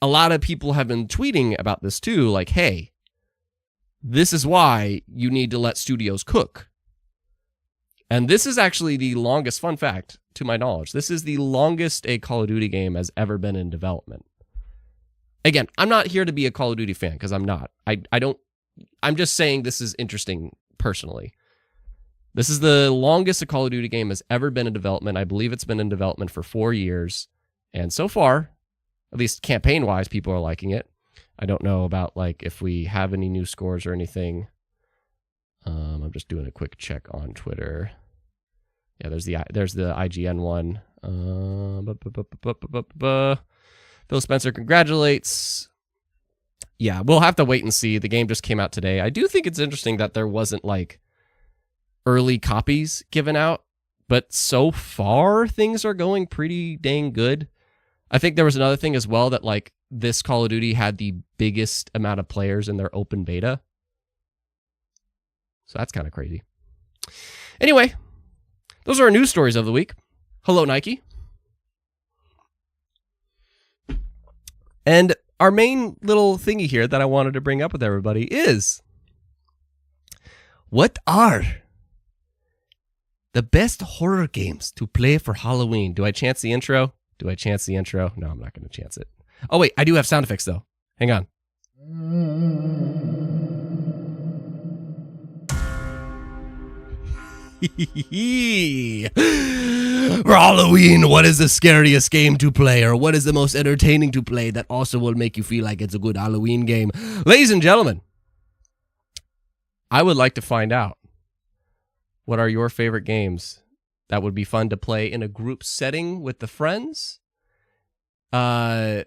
a lot of people have been tweeting about this too, like, hey, this is why you need to let studios cook. And this is actually the longest, fun fact, to my knowledge, this is the longest a Call of Duty game has ever been in development. Again, I'm not here to be a Call of Duty fan, because I'm not. I'm just saying this is interesting personally. This is the longest a Call of Duty game has ever been in development. I believe it's been in development for 4 years. And so far, at least campaign-wise, people are liking it. I don't know about like if we have any new scores or anything. I'm just doing a quick check on Twitter. Yeah, there's the IGN one. Phil Spencer congratulates. Yeah, we'll have to wait and see. The game just came out today. I do think it's interesting that there wasn't like early copies given out, but so far things are going pretty dang good. I think there was another thing as well that like this Call of Duty had the biggest amount of players in their open beta. So that's kind of crazy. Anyway, those are our news stories of the week. Hello, Nike. And our main little thingy here that I wanted to bring up with everybody is, what are the best horror games to play for Halloween? Do I chance the intro? No, I'm not going to chance it. Oh, wait, I do have sound effects, though. Hang on. For Halloween, what is the scariest game to play, or what is the most entertaining to play that also will make you feel like it's a good Halloween game? Ladies and gentlemen, I would like to find out, what are your favorite games that would be fun to play in a group setting with the friends? And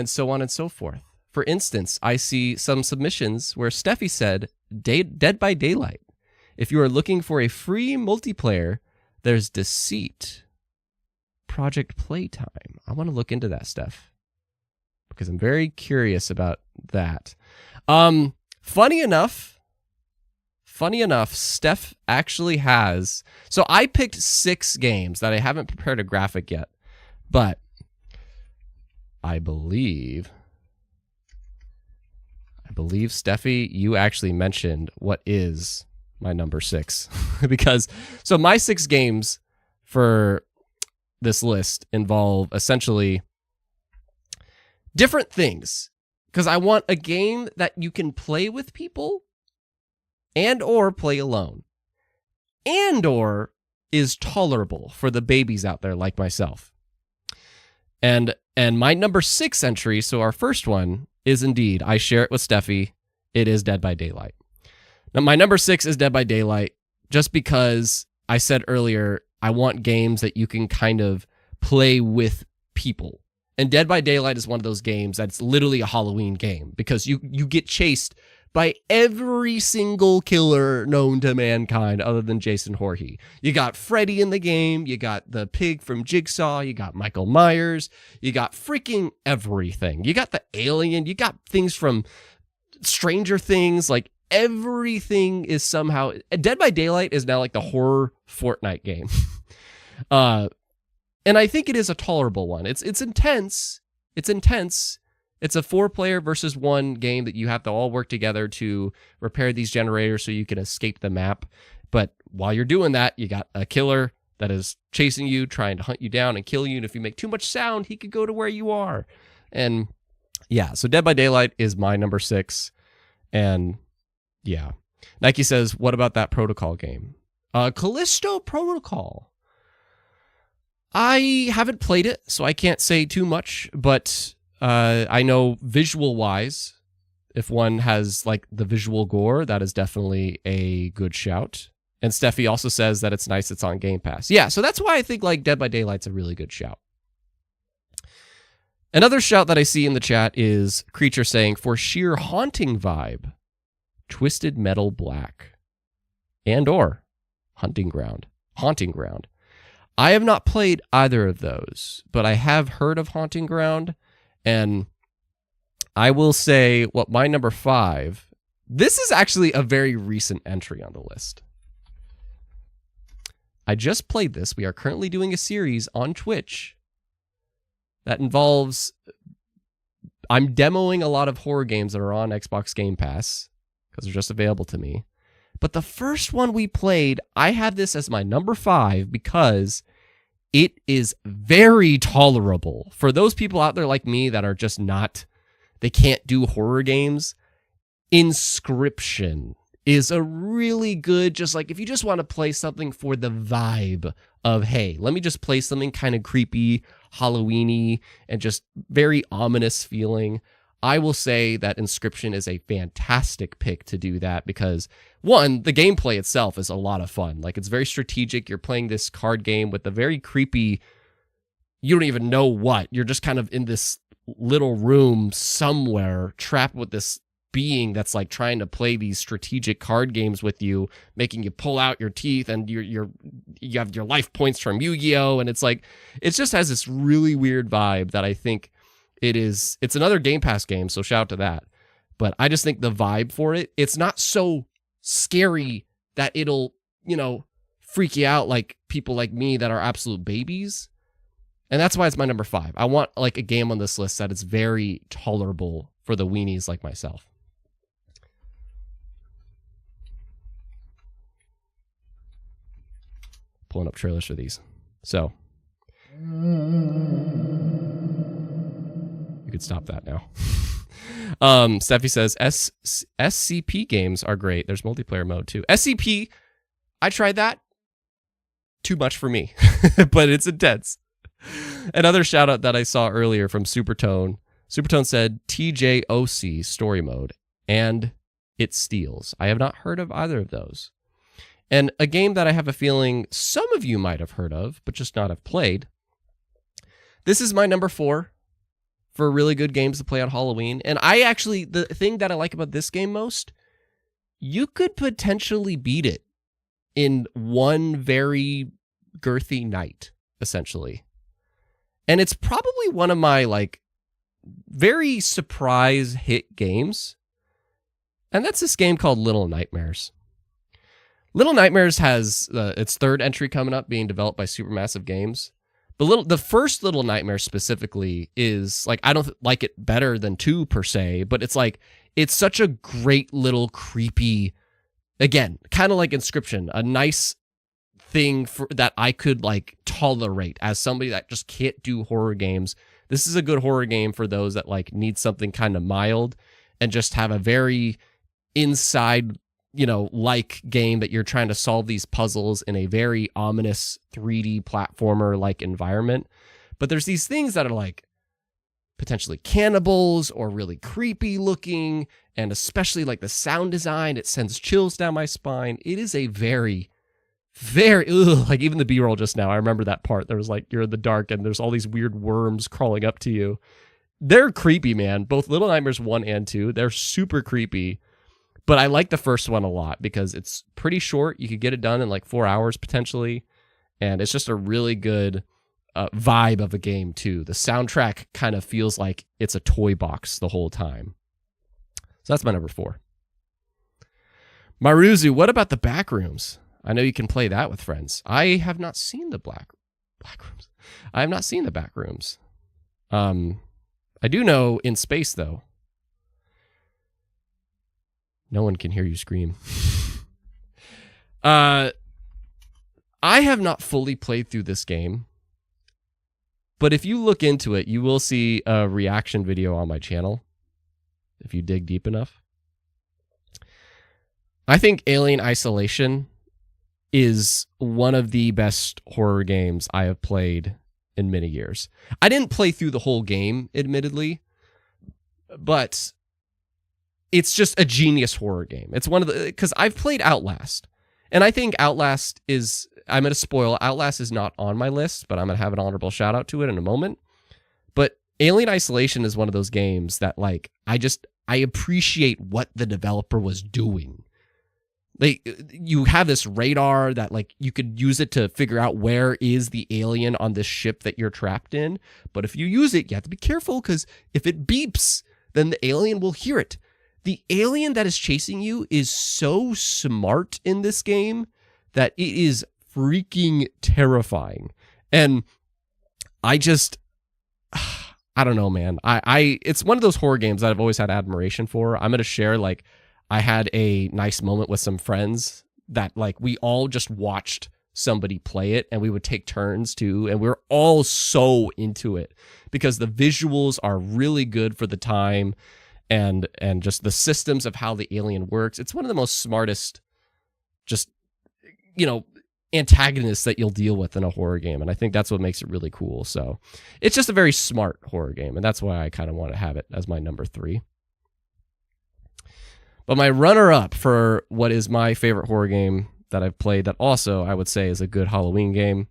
so on and so forth. For instance, I see some submissions where Steffi said, Dead by Daylight. If you are looking for a free multiplayer, there's Deceit. Project Playtime. I want to look into that, Steph, because I'm very curious about that. Funny enough, Steph actually has... So I picked 6 games that I haven't prepared a graphic yet, but I believe, Steffi, you actually mentioned what is my number 6. Because, so my 6 games for this list involve essentially different things. Because I want a game that you can play with people and or play alone. And or is tolerable for the babies out there like myself. And my number 6 entry, so our first one, is indeed, I share it with Steffi, it is Dead by Daylight. Now, my number 6 is Dead by Daylight, just because I said earlier, I want games that you can kind of play with people. And Dead by Daylight is one of those games that's literally a Halloween game, because you get chased by every single killer known to mankind other than Jason Voorhees. You got Freddy in the game, you got the pig from Jigsaw, you got Michael Myers, you got freaking everything. You got the alien, you got things from Stranger Things, like everything is somehow... Dead by Daylight is now like the horror Fortnite game. And I think it is a tolerable one. It's intense. It's intense. It's a 4-player versus 1 game that you have to all work together to repair these generators so you can escape the map. But while you're doing that, you got a killer that is chasing you, trying to hunt you down and kill you. And if you make too much sound, he could go to where you are. And yeah, so Dead by Daylight is my number 6. And yeah. Nike says, what about that Protocol game? Callisto Protocol. I haven't played it, so I can't say too much, but I know visual-wise, if one has like the visual gore, that is definitely a good shout. And Steffi also says that it's nice it's on Game Pass. Yeah, so that's why I think like Dead by Daylight's a really good shout. Another shout that I see in the chat is Creature saying, for sheer haunting vibe, Twisted Metal Black and or Haunting Ground. I have not played either of those, but I have heard of Haunting Ground. And I will say, what my number 5, this is actually a very recent entry on the list. I just played this. We are currently doing a series on Twitch that involves, I'm demoing a lot of horror games that are on Xbox Game Pass because they're just available to me. But the first one we played, I had this as my number 5 because it is very tolerable. For those people out there like me that are just not, they can't do horror games, Inscription is a really good, just like if you just want to play something for the vibe of, hey, let me just play something kind of creepy, Halloween-y, and just very ominous feeling. I will say that Inscription is a fantastic pick to do that because, one, the gameplay itself is a lot of fun. Like, it's very strategic. You're playing this card game with a very creepy, you don't even know what. You're just kind of in this little room somewhere trapped with this being that's like trying to play these strategic card games with you, making you pull out your teeth, and you have your life points from Yu-Gi-Oh! And it's like, it just has this really weird vibe that I think It's another Game Pass game, so shout out to that. But I just think the vibe for it, it's not so scary that it'll, freak you out like people like me that are absolute babies. And that's why it's my number 5. I want like a game on this list that is very tolerable for the weenies like myself. Pulling up trailers for these. So you could stop that now. Steffi says SCP games are great. There's multiplayer mode too. SCP, I tried that. Too much for me, but it's intense. Another shout out that I saw earlier from Supertone. Supertone said TJOC story mode and It Steals. I have not heard of either of those. And a game that I have a feeling some of you might have heard of, but just not have played. This is my number 4 for really good games to play on Halloween. And the thing that I like about this game most, you could potentially beat it in one very girthy night, essentially. And it's probably one of my like very surprise hit games. And that's this game called Little Nightmares. Little Nightmares has its 3rd entry coming up, being developed by Supermassive Games. The first Little Nightmares specifically is like, I don't like it better than 2 per se, but it's like, it's such a great little creepy, again, kind of like Inscription, a nice thing that I could like tolerate as somebody that just can't do horror games. This is a good horror game for those that like need something kind of mild and just have a very inside, like game that you're trying to solve these puzzles in a very ominous 3D platformer like environment. But there's these things that are like potentially cannibals or really creepy looking, and especially like the sound design, it sends chills down my spine. It is a very like even the B-roll just now, I remember that part. There was like, you're in the dark and there's all these weird worms crawling up to you. They're creepy, man. Both Little Nightmares 1 and 2, they're super creepy. But I like the first one a lot because it's pretty short. You could get it done in like 4 hours potentially. And it's just a really good vibe of a game too. The soundtrack kind of feels like it's a toy box the whole time. So that's my number 4. Maruzu, what about the Backrooms? I know you can play that with friends. I have not seen the Backrooms. I have not seen the Backrooms. I do know In Space, though. No one can hear you scream. I have not fully played through this game. But if you look into it, you will see a reaction video on my channel. If you dig deep enough. I think Alien Isolation is one of the best horror games I have played in many years. I didn't play through the whole game, admittedly, but it's just a genius horror game. It's one of the, because I've played Outlast, and I think Outlast is, I'm going to spoil, Outlast is not on my list, but I'm going to have an honorable shout out to it in a moment. But Alien Isolation is one of those games that like, I appreciate what the developer was doing. You have this radar that like you could use it to figure out where is the alien on this ship that you're trapped in. But if you use it, you have to be careful because if it beeps, then the alien will hear it. The alien that is chasing you is so smart in this game that it is freaking terrifying. And I don't know, man. It's one of those horror games that I've always had admiration for. I'm going to share like, I had a nice moment with some friends that like we all just watched somebody play it and we would take turns too. And we were all so into it because the visuals are really good for the time and just the systems of how the alien works. It's one of the most smartest, just, antagonists that you'll deal with in a horror game. And I think that's what makes it really cool. So it's just a very smart horror game. And that's why I kind of want to have it as my number 3. But my runner-up for what is my favorite horror game that I've played that also I would say is a good Halloween game.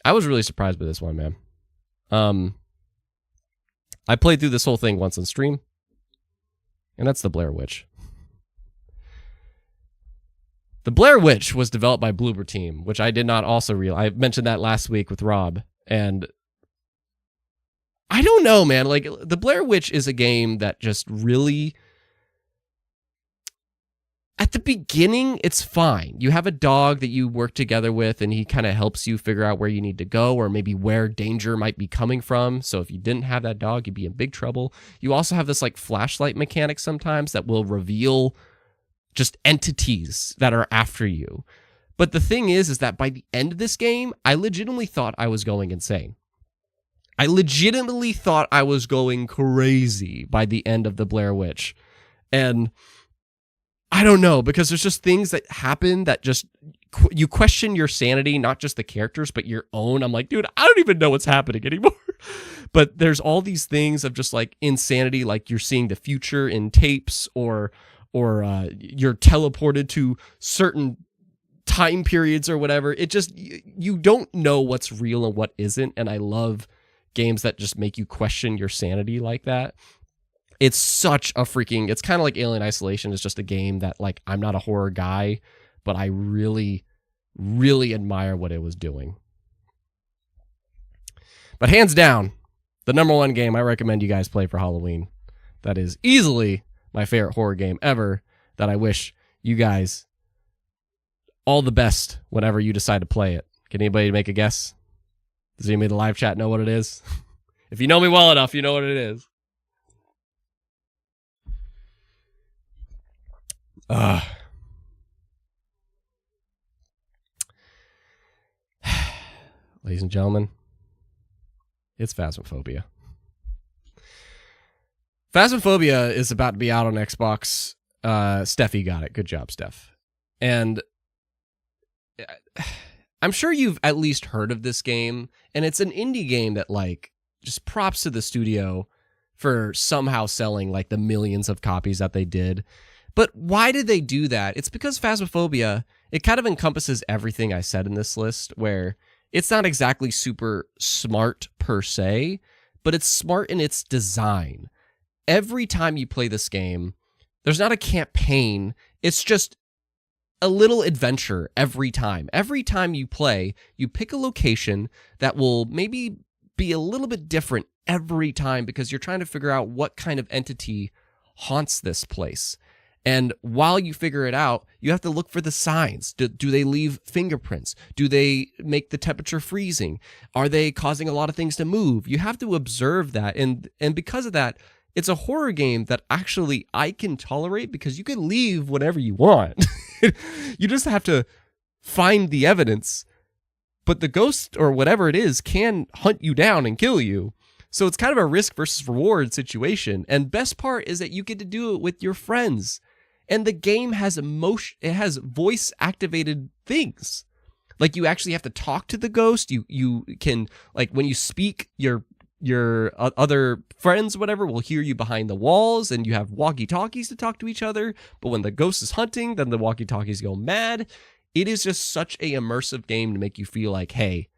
I was really surprised by this one, man. I played through this whole thing once on stream, and that's the Blair Witch. The Blair Witch was developed by Bloober Team, which I did not also realize. I mentioned that last week with Rob, and I don't know, man. Like, the Blair Witch is a game that just really, at the beginning, it's fine. You have a dog that you work together with, and he kind of helps you figure out where you need to go, or maybe where danger might be coming from. So if you didn't have that dog, you'd be in big trouble. You also have this like flashlight mechanic sometimes that will reveal just entities that are after you. But the thing is that by the end of this game, I legitimately thought I was going insane. I legitimately thought I was going crazy by the end of the Blair Witch. And I don't know, because there's just things that happen that just, you question your sanity, not just the characters, but your own. I'm like, dude, I don't even know what's happening anymore. But there's all these things of just like insanity, like you're seeing the future in tapes, or you're teleported to certain time periods or whatever. It just, you don't know what's real and what isn't. And I love games that just make you question your sanity like that. It's such a freaking, it's kind of like Alien Isolation. It's just a game that, like, I'm not a horror guy, but I really, really admire what it was doing. But hands down, the number one game I recommend you guys play for Halloween, that is easily my favorite horror game ever, that I wish you guys all the best whenever you decide to play it. Can anybody make a guess? Does anybody in the live chat know what it is? If you know me well enough, you know what it is. Ladies and gentlemen, it's Phasmophobia. Phasmophobia is about to be out on Xbox. Steffi got it. Good job, Steph. And I'm sure you've at least heard of this game, and it's an indie game that, like, just props to the studio for somehow selling like the millions of copies that they did. But why did they do that? It's because Phasmophobia, it kind of encompasses everything I said in this list, where it's not exactly super smart per se, but it's smart in its design. Every time you play this game, there's not a campaign. It's just a little adventure every time. Every time you play, you pick a location that will maybe be a little bit different every time, because you're trying to figure out what kind of entity haunts this place. And while you figure it out, you have to look for the signs. Do they leave fingerprints? Do they make the temperature freezing? Are they causing a lot of things to move? You have to observe that. And because of that, it's a horror game that actually I can tolerate, because you can leave whenever you want. You just have to find the evidence. But the ghost or whatever it is can hunt you down and kill you. So it's kind of a risk versus reward situation. And best part is that you get to do it with your friends. And the game has emotion, it has voice activated things. Like, you actually have to talk to the ghost. You can, like, when you speak, your other friends, whatever, will hear you behind the walls, and you have walkie-talkies to talk to each other. But when the ghost is hunting, then the walkie-talkies go mad. It is just such a immersive game to make you feel like, hey,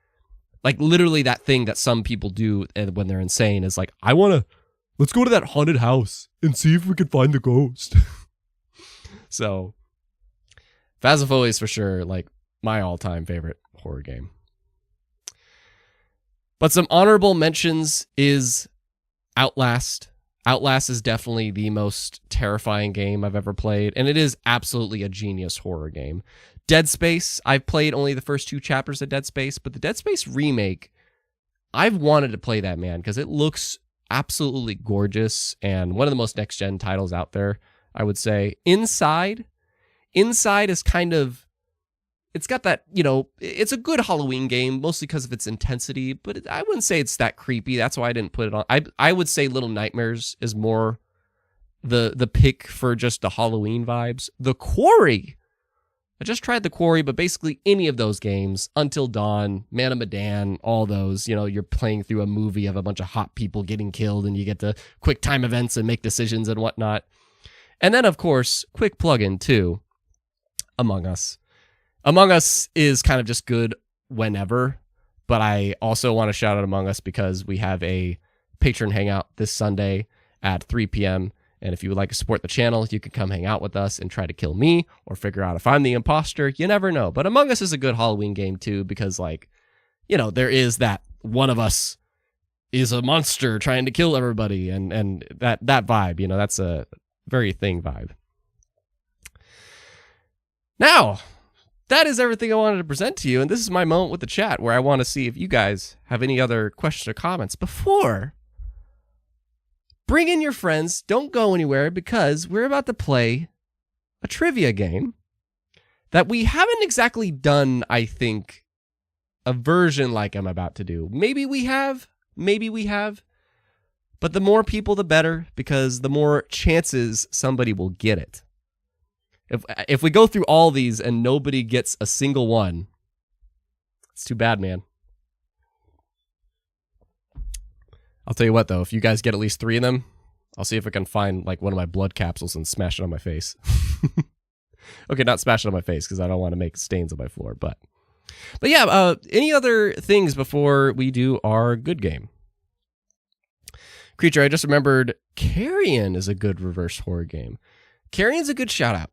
like, literally that thing that some people do when they're insane is like, let's go to that haunted house and see if we can find the ghost. So, Phasmophobia is for sure, like, my all-time favorite horror game. But some honorable mentions is Outlast. Outlast is definitely the most terrifying game I've ever played, and it is absolutely a genius horror game. Dead Space, I've played only the first 2 chapters of Dead Space, but the Dead Space remake, I've wanted to play that, man, because it looks absolutely gorgeous, and one of the most next-gen titles out there, I would say. Inside is kind of, it's got that, you know, it's a good Halloween game, mostly because of its intensity, but I wouldn't say it's that creepy. That's why I didn't put it on. I would say Little Nightmares is more the pick for just the Halloween vibes. The Quarry, I just tried The Quarry, but basically any of those games, Until Dawn, Man of Medan, all those, you know, you're playing through a movie of a bunch of hot people getting killed, and you get to quick time events and make decisions and whatnot. And then, of course, quick plug-in, too, Among Us. Among Us is kind of just good whenever, but I also want to shout out Among Us because we have a patron hangout this Sunday at 3 p.m., And if you would like to support the channel, you can come hang out with us and try to kill me or figure out if I'm the imposter. You never know. But Among Us is a good Halloween game too, because like, you know, there is that one of us is a monster trying to kill everybody, and that vibe, you know, that's a very thing vibe. Now, that is everything I wanted to present to you, and this is my moment with the chat where I want to see if you guys have any other questions or comments before. Bring in your friends, don't go anywhere, because we're about to play a trivia game that we haven't exactly done, I think, a version like I'm about to do. Maybe we have, but the more people, the better, because the more chances somebody will get it. If we go through all these and nobody gets a single one, it's too bad, man. I'll tell you what, though, if you guys get at least 3 of them, I'll see if I can find like one of my blood capsules and smash it on my face. Okay, not smash it on my face because I don't want to make stains on my floor, but yeah, any other things before we do our good game? Creature, I just remembered Carrion is a good reverse horror game. Carrion's a good shout out.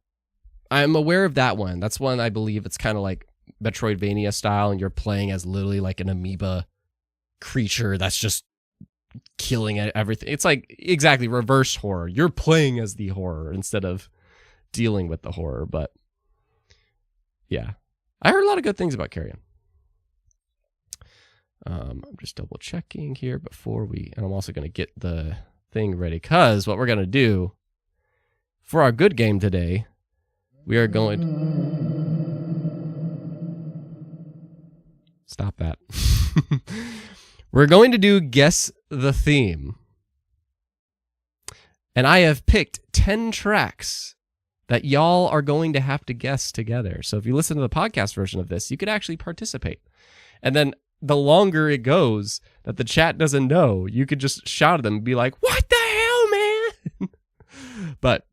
I'm aware of that one. That's one I believe it's kind of like Metroidvania style, and you're playing as literally like an amoeba creature that's just killing everything. It's like exactly reverse horror. You're playing as the horror instead of dealing with the horror. But yeah, I heard a lot of good things about Carrion. I'm just double checking here before and I'm also going to get the thing ready, because what we're going to do for our good game today, we are going stop that. We're going to do Guess the Theme. And I have picked 10 tracks that y'all are going to have to guess together. So if you listen to the podcast version of this, you could actually participate. And then the longer it goes that the chat doesn't know, you could just shout at them and be like, what the hell, man? But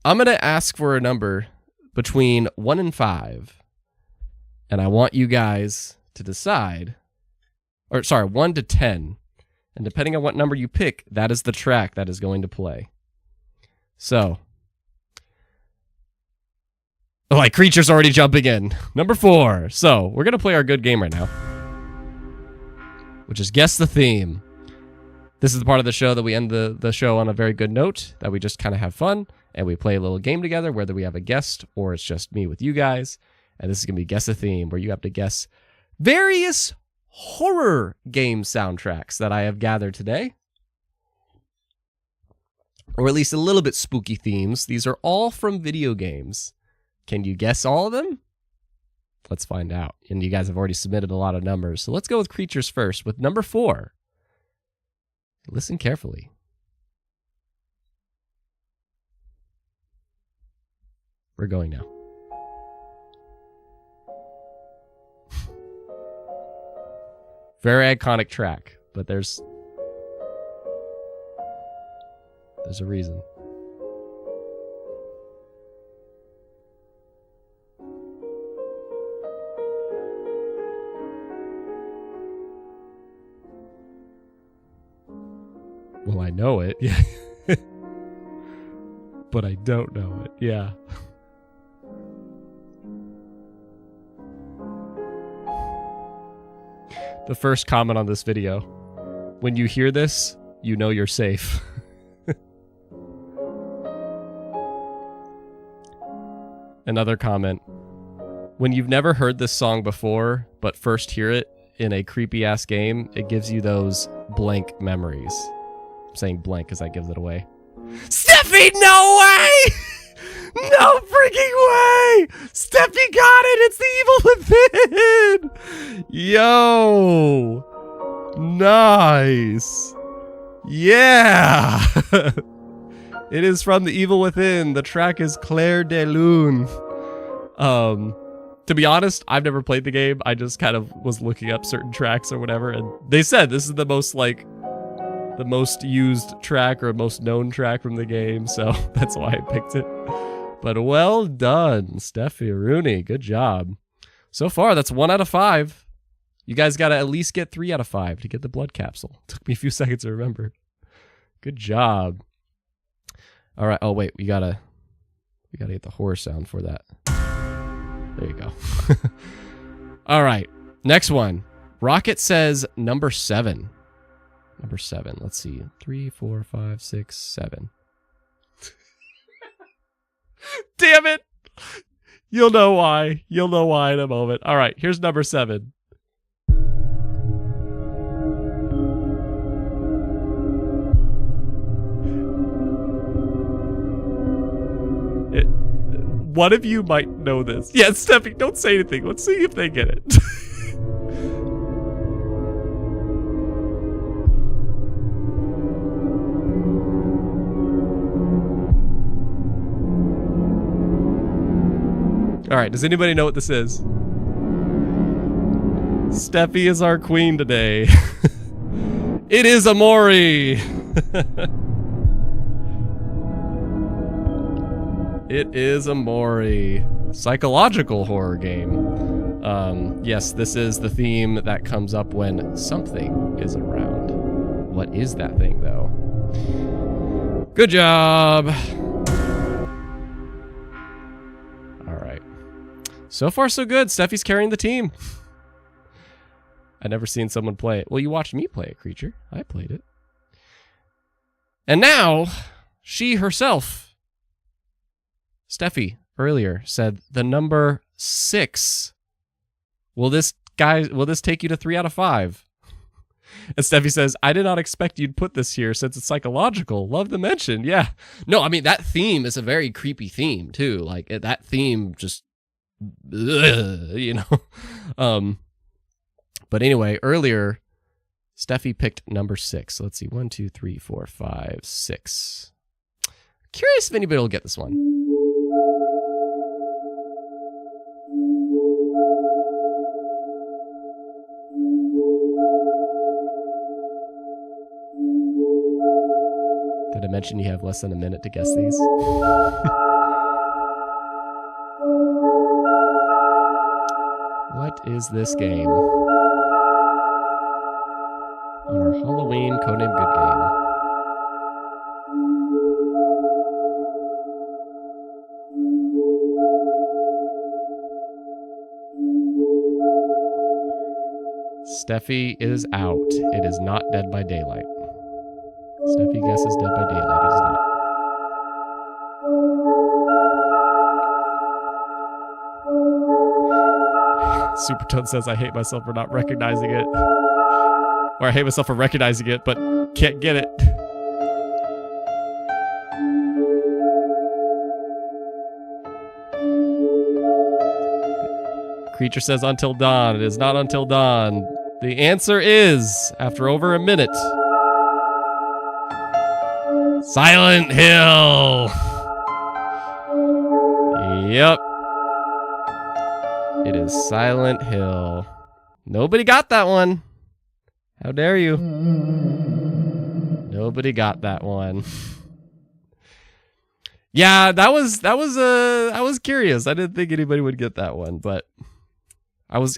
I'm going to ask for a number between 1 and 5. And I want you guys to decide, or sorry, 1 to 10. And depending on what number you pick, that is the track that is going to play. So, like, Creature's already jumping in. Number 4. So, we're going to play our good game right now, which is Guess the Theme. This is the part of the show that we end the show on a very good note, that we just kind of have fun, and we play a little game together, whether we have a guest or it's just me with you guys. And this is going to be Guess the Theme, where you have to guess various horror game soundtracks that I have gathered today. Or at least a little bit spooky themes. These are all from video games. Can you guess all of them? Let's find out. And you guys have already submitted a lot of numbers. So let's go with Creatures first with number 4. Listen carefully. We're going now. Very iconic track, but there's a reason. Well, I know it, yeah. But I don't know it, yeah. The first comment on this video: when you hear this, you know you're safe. Another comment: when you've never heard this song before, but first hear it in a creepy ass game, it gives you those blank memories. I'm saying blank because that gives it away. Steffi, no way! No freaking way! Steffi got it! It's the Evil Within! Yo! Nice! Yeah! It is from the Evil Within. The track is Clair de Lune. To be honest, I've never played the game. I just kind of was looking up certain tracks or whatever, and they said this is the most used track or most known track from the game, so that's why I picked it. But well done, Steffi Rooney. Good job. So far, that's 1 out of 5. You guys got to at least get 3 out of 5 to get the blood capsule. Took me a few seconds to remember. Good job. All right. Oh wait, we gotta get the horror sound for that. There you go. All right. Next one. Rocket says number 7. Number 7. Let's see. 3, 4, 5, 6, 7. Damn it! You'll know why. You'll know why in a moment. All right. Here's number 7. One of you might know this. Yeah, Steffi, don't say anything. Let's see if they get it. All right, does anybody know what this is? Steffi is our queen today. It is Amori. It is Amori. Psychological horror game. Yes, this is the theme that comes up when something is around. What is that thing, though? Good job. All right. So far, so good. Steffi's carrying the team. I've never seen someone play it. Well, you watched me play it, Creature. I played it. And now, she herself. Steffi earlier said the number 6. Will this take you to 3 out of 5? And Steffi says, I did not expect you'd put this here since it's psychological. Love the mention. Yeah. No, I mean, that theme is a very creepy theme, too. Like, that theme just, you know. But anyway, earlier, Steffi picked number 6. Let's see. 1, 2, 3, 4, 5, 6. Curious if anybody will get this one. Did I mention you have less than a minute to guess these? What is this game? On our Halloween Codename Goodgame. Steffi is out. It is not Dead by Daylight. Steffi guesses Dead by Daylight. It is not. Supertone says, I hate myself for not recognizing it. Or I hate myself for recognizing it, but can't get it. Creature says, Until Dawn. It is not Until Dawn. The answer is, after over a minute, Silent Hill. Yep. It is Silent Hill. Nobody got that one. How dare you? Nobody got that one. Yeah, I was curious. I didn't think anybody would get that one, but I don't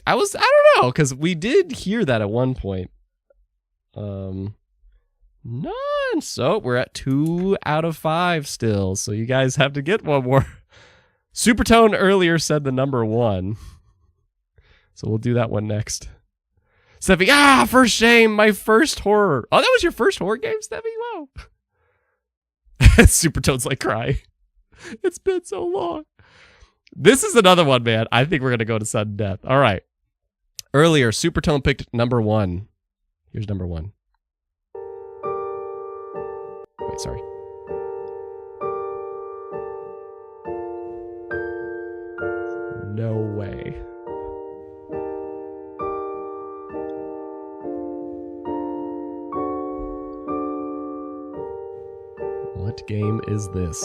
know, because we did hear that at one point. None. So we're at 2 out of 5 still. So you guys have to get one more. Supertone earlier said the number 1. So we'll do that one next. Steffi, for shame, my first horror. Oh, that was your first horror game, Steffi? Wow. Supertone's like crying. It's been so long. This is another one, man. I think we're going to go to sudden death. All right. Earlier, Supertone picked number 1. Here's number 1. Wait, sorry. No way. What game is this?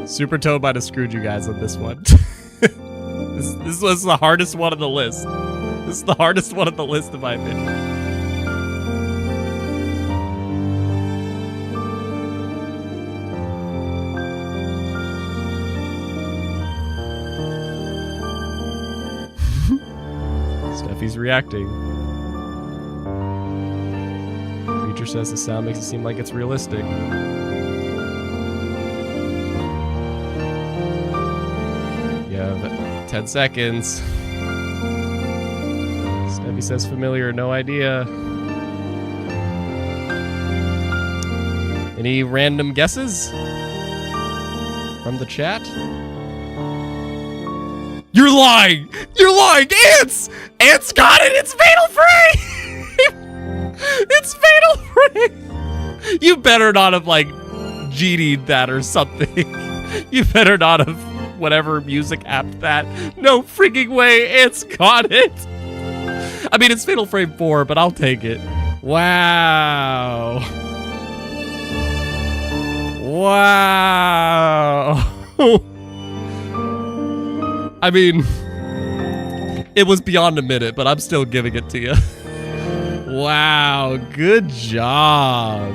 Supertone might have screwed you guys on this one. This was the hardest one on the list. This is the hardest one on the list, in my opinion. he's reacting. Creature says the sound makes it seem like it's realistic. You have 10 seconds. Steffi says familiar, no idea. Any random guesses from the chat? You're lying! You're lying! Ants! Ants got it! It's Fatal Frame! It's Fatal Frame! You better not have, like, GD'd that or something. You better not have whatever music apped that. No freaking way! Ants got it! I mean, it's Fatal Frame 4, but I'll take it. Wow. Wow. I mean, it was beyond a minute, but I'm still giving it to you. Wow, good job.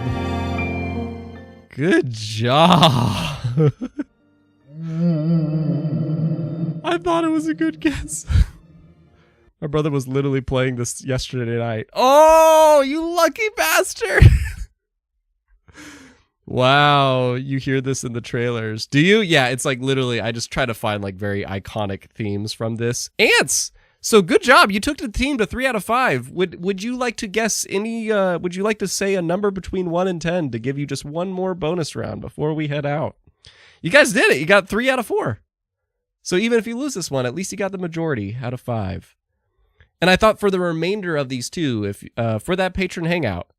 Good job. I thought it was a good guess. My brother was literally playing this yesterday night. Oh, you lucky bastard. Wow, you hear this in the trailers. Do you? Yeah, it's like literally, I just try to find like very iconic themes from this. Ants! So good job. You took the team to 3 out of 5. Would you like to guess any, would you like to say a number between 1 and 10 to give you just one more bonus round before we head out? You guys did it. You got 3 out of 4. So even if you lose this one, at least you got the majority out of 5. And I thought for the remainder of these two, if for that patron hangout,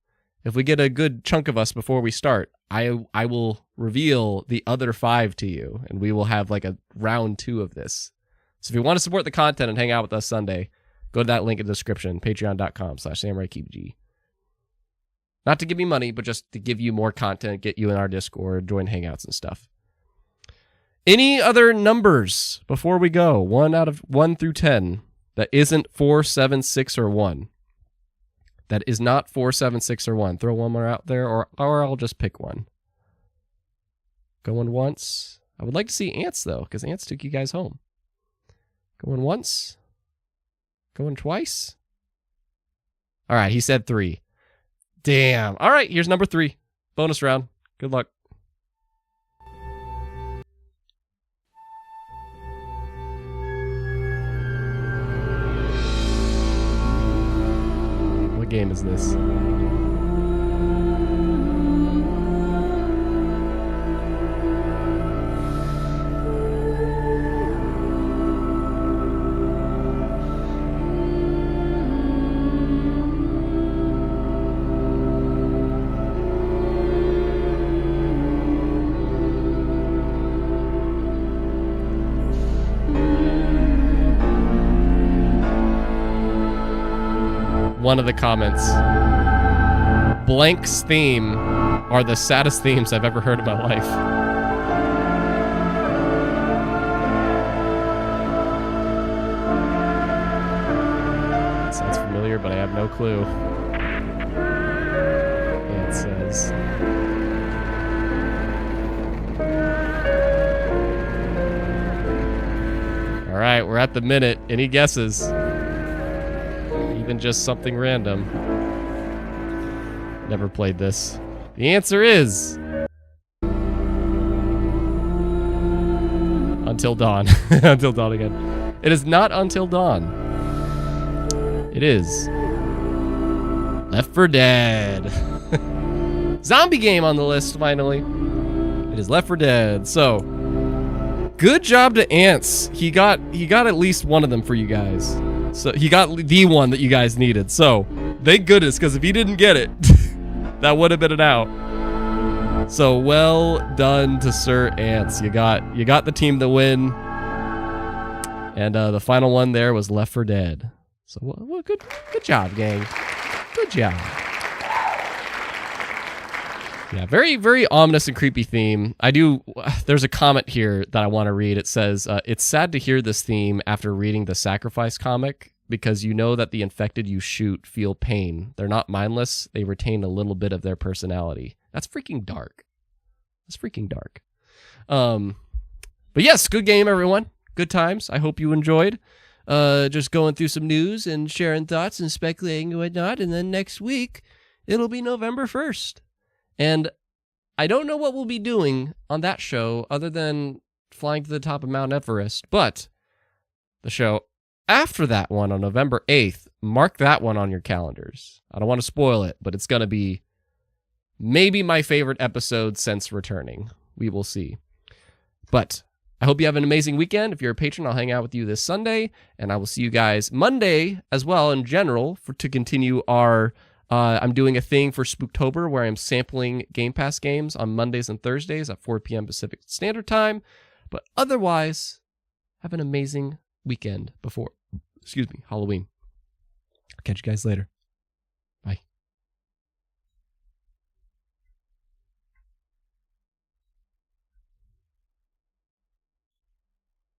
if we get a good chunk of us before we start, I will reveal the other 5 to you, and we will have like a round 2 of this. So if you want to support the content and hang out with us Sunday, go to that link in the description, patreon.com/SamuraiKeepG. Not to give me money, but just to give you more content, get you in our Discord, join hangouts and stuff. Any other numbers before we go? 1 through 10 that isn't 4, 7, 6, or 1. That is not 4, 7, 6, or 1. Throw one more out there, or I'll just pick one. Going once. I would like to see Ants, though, because Ants took you guys home. Going once. Going twice. All right, he said 3. Damn. All right, here's number 3. Bonus round. Good luck. What game is this? One of the comments. Blank's theme are the saddest themes I've ever heard in my life. It sounds familiar, but I have no clue. It says... All right, we're at the minute. Any guesses? Even just something random. Never played this. The answer is... Until Dawn. Until Dawn again. It is not Until Dawn. It is... Left 4 Dead. Zombie game on the list, finally. It is Left 4 Dead. So, good job to Ants. He got at least one of them for you guys. So he got the one that you guys needed. So thank goodness, because if he didn't get it, that would have been an out. So well done to Sir Ants. You got the team to win. And the final one there was Left 4 Dead. So well, good job, gang. Good job. Yeah, very, very ominous and creepy theme. There's a comment here that I want to read. It says, it's sad to hear this theme after reading the Sacrifice comic, because you know that the infected you shoot feel pain. They're not mindless. They retain a little bit of their personality. That's freaking dark. That's freaking dark. But yes, good game, everyone. Good times. I hope you enjoyed. just going through some news and sharing thoughts and speculating and whatnot. And then next week, it'll be November 1st. And I don't know what we'll be doing on that show other than flying to the top of Mount Everest. But the show after that one on November 8th, mark that one on your calendars. I don't want to spoil it, but it's going to be maybe my favorite episode since returning. We will see. But I hope you have an amazing weekend. If you're a patron, I'll hang out with you this Sunday, and I will see you guys Monday as well in general to continue our... I'm doing a thing for Spooktober where I'm sampling Game Pass games on Mondays and Thursdays at 4 p.m. Pacific Standard Time. But otherwise, have an amazing weekend before, Halloween. I'll catch you guys later.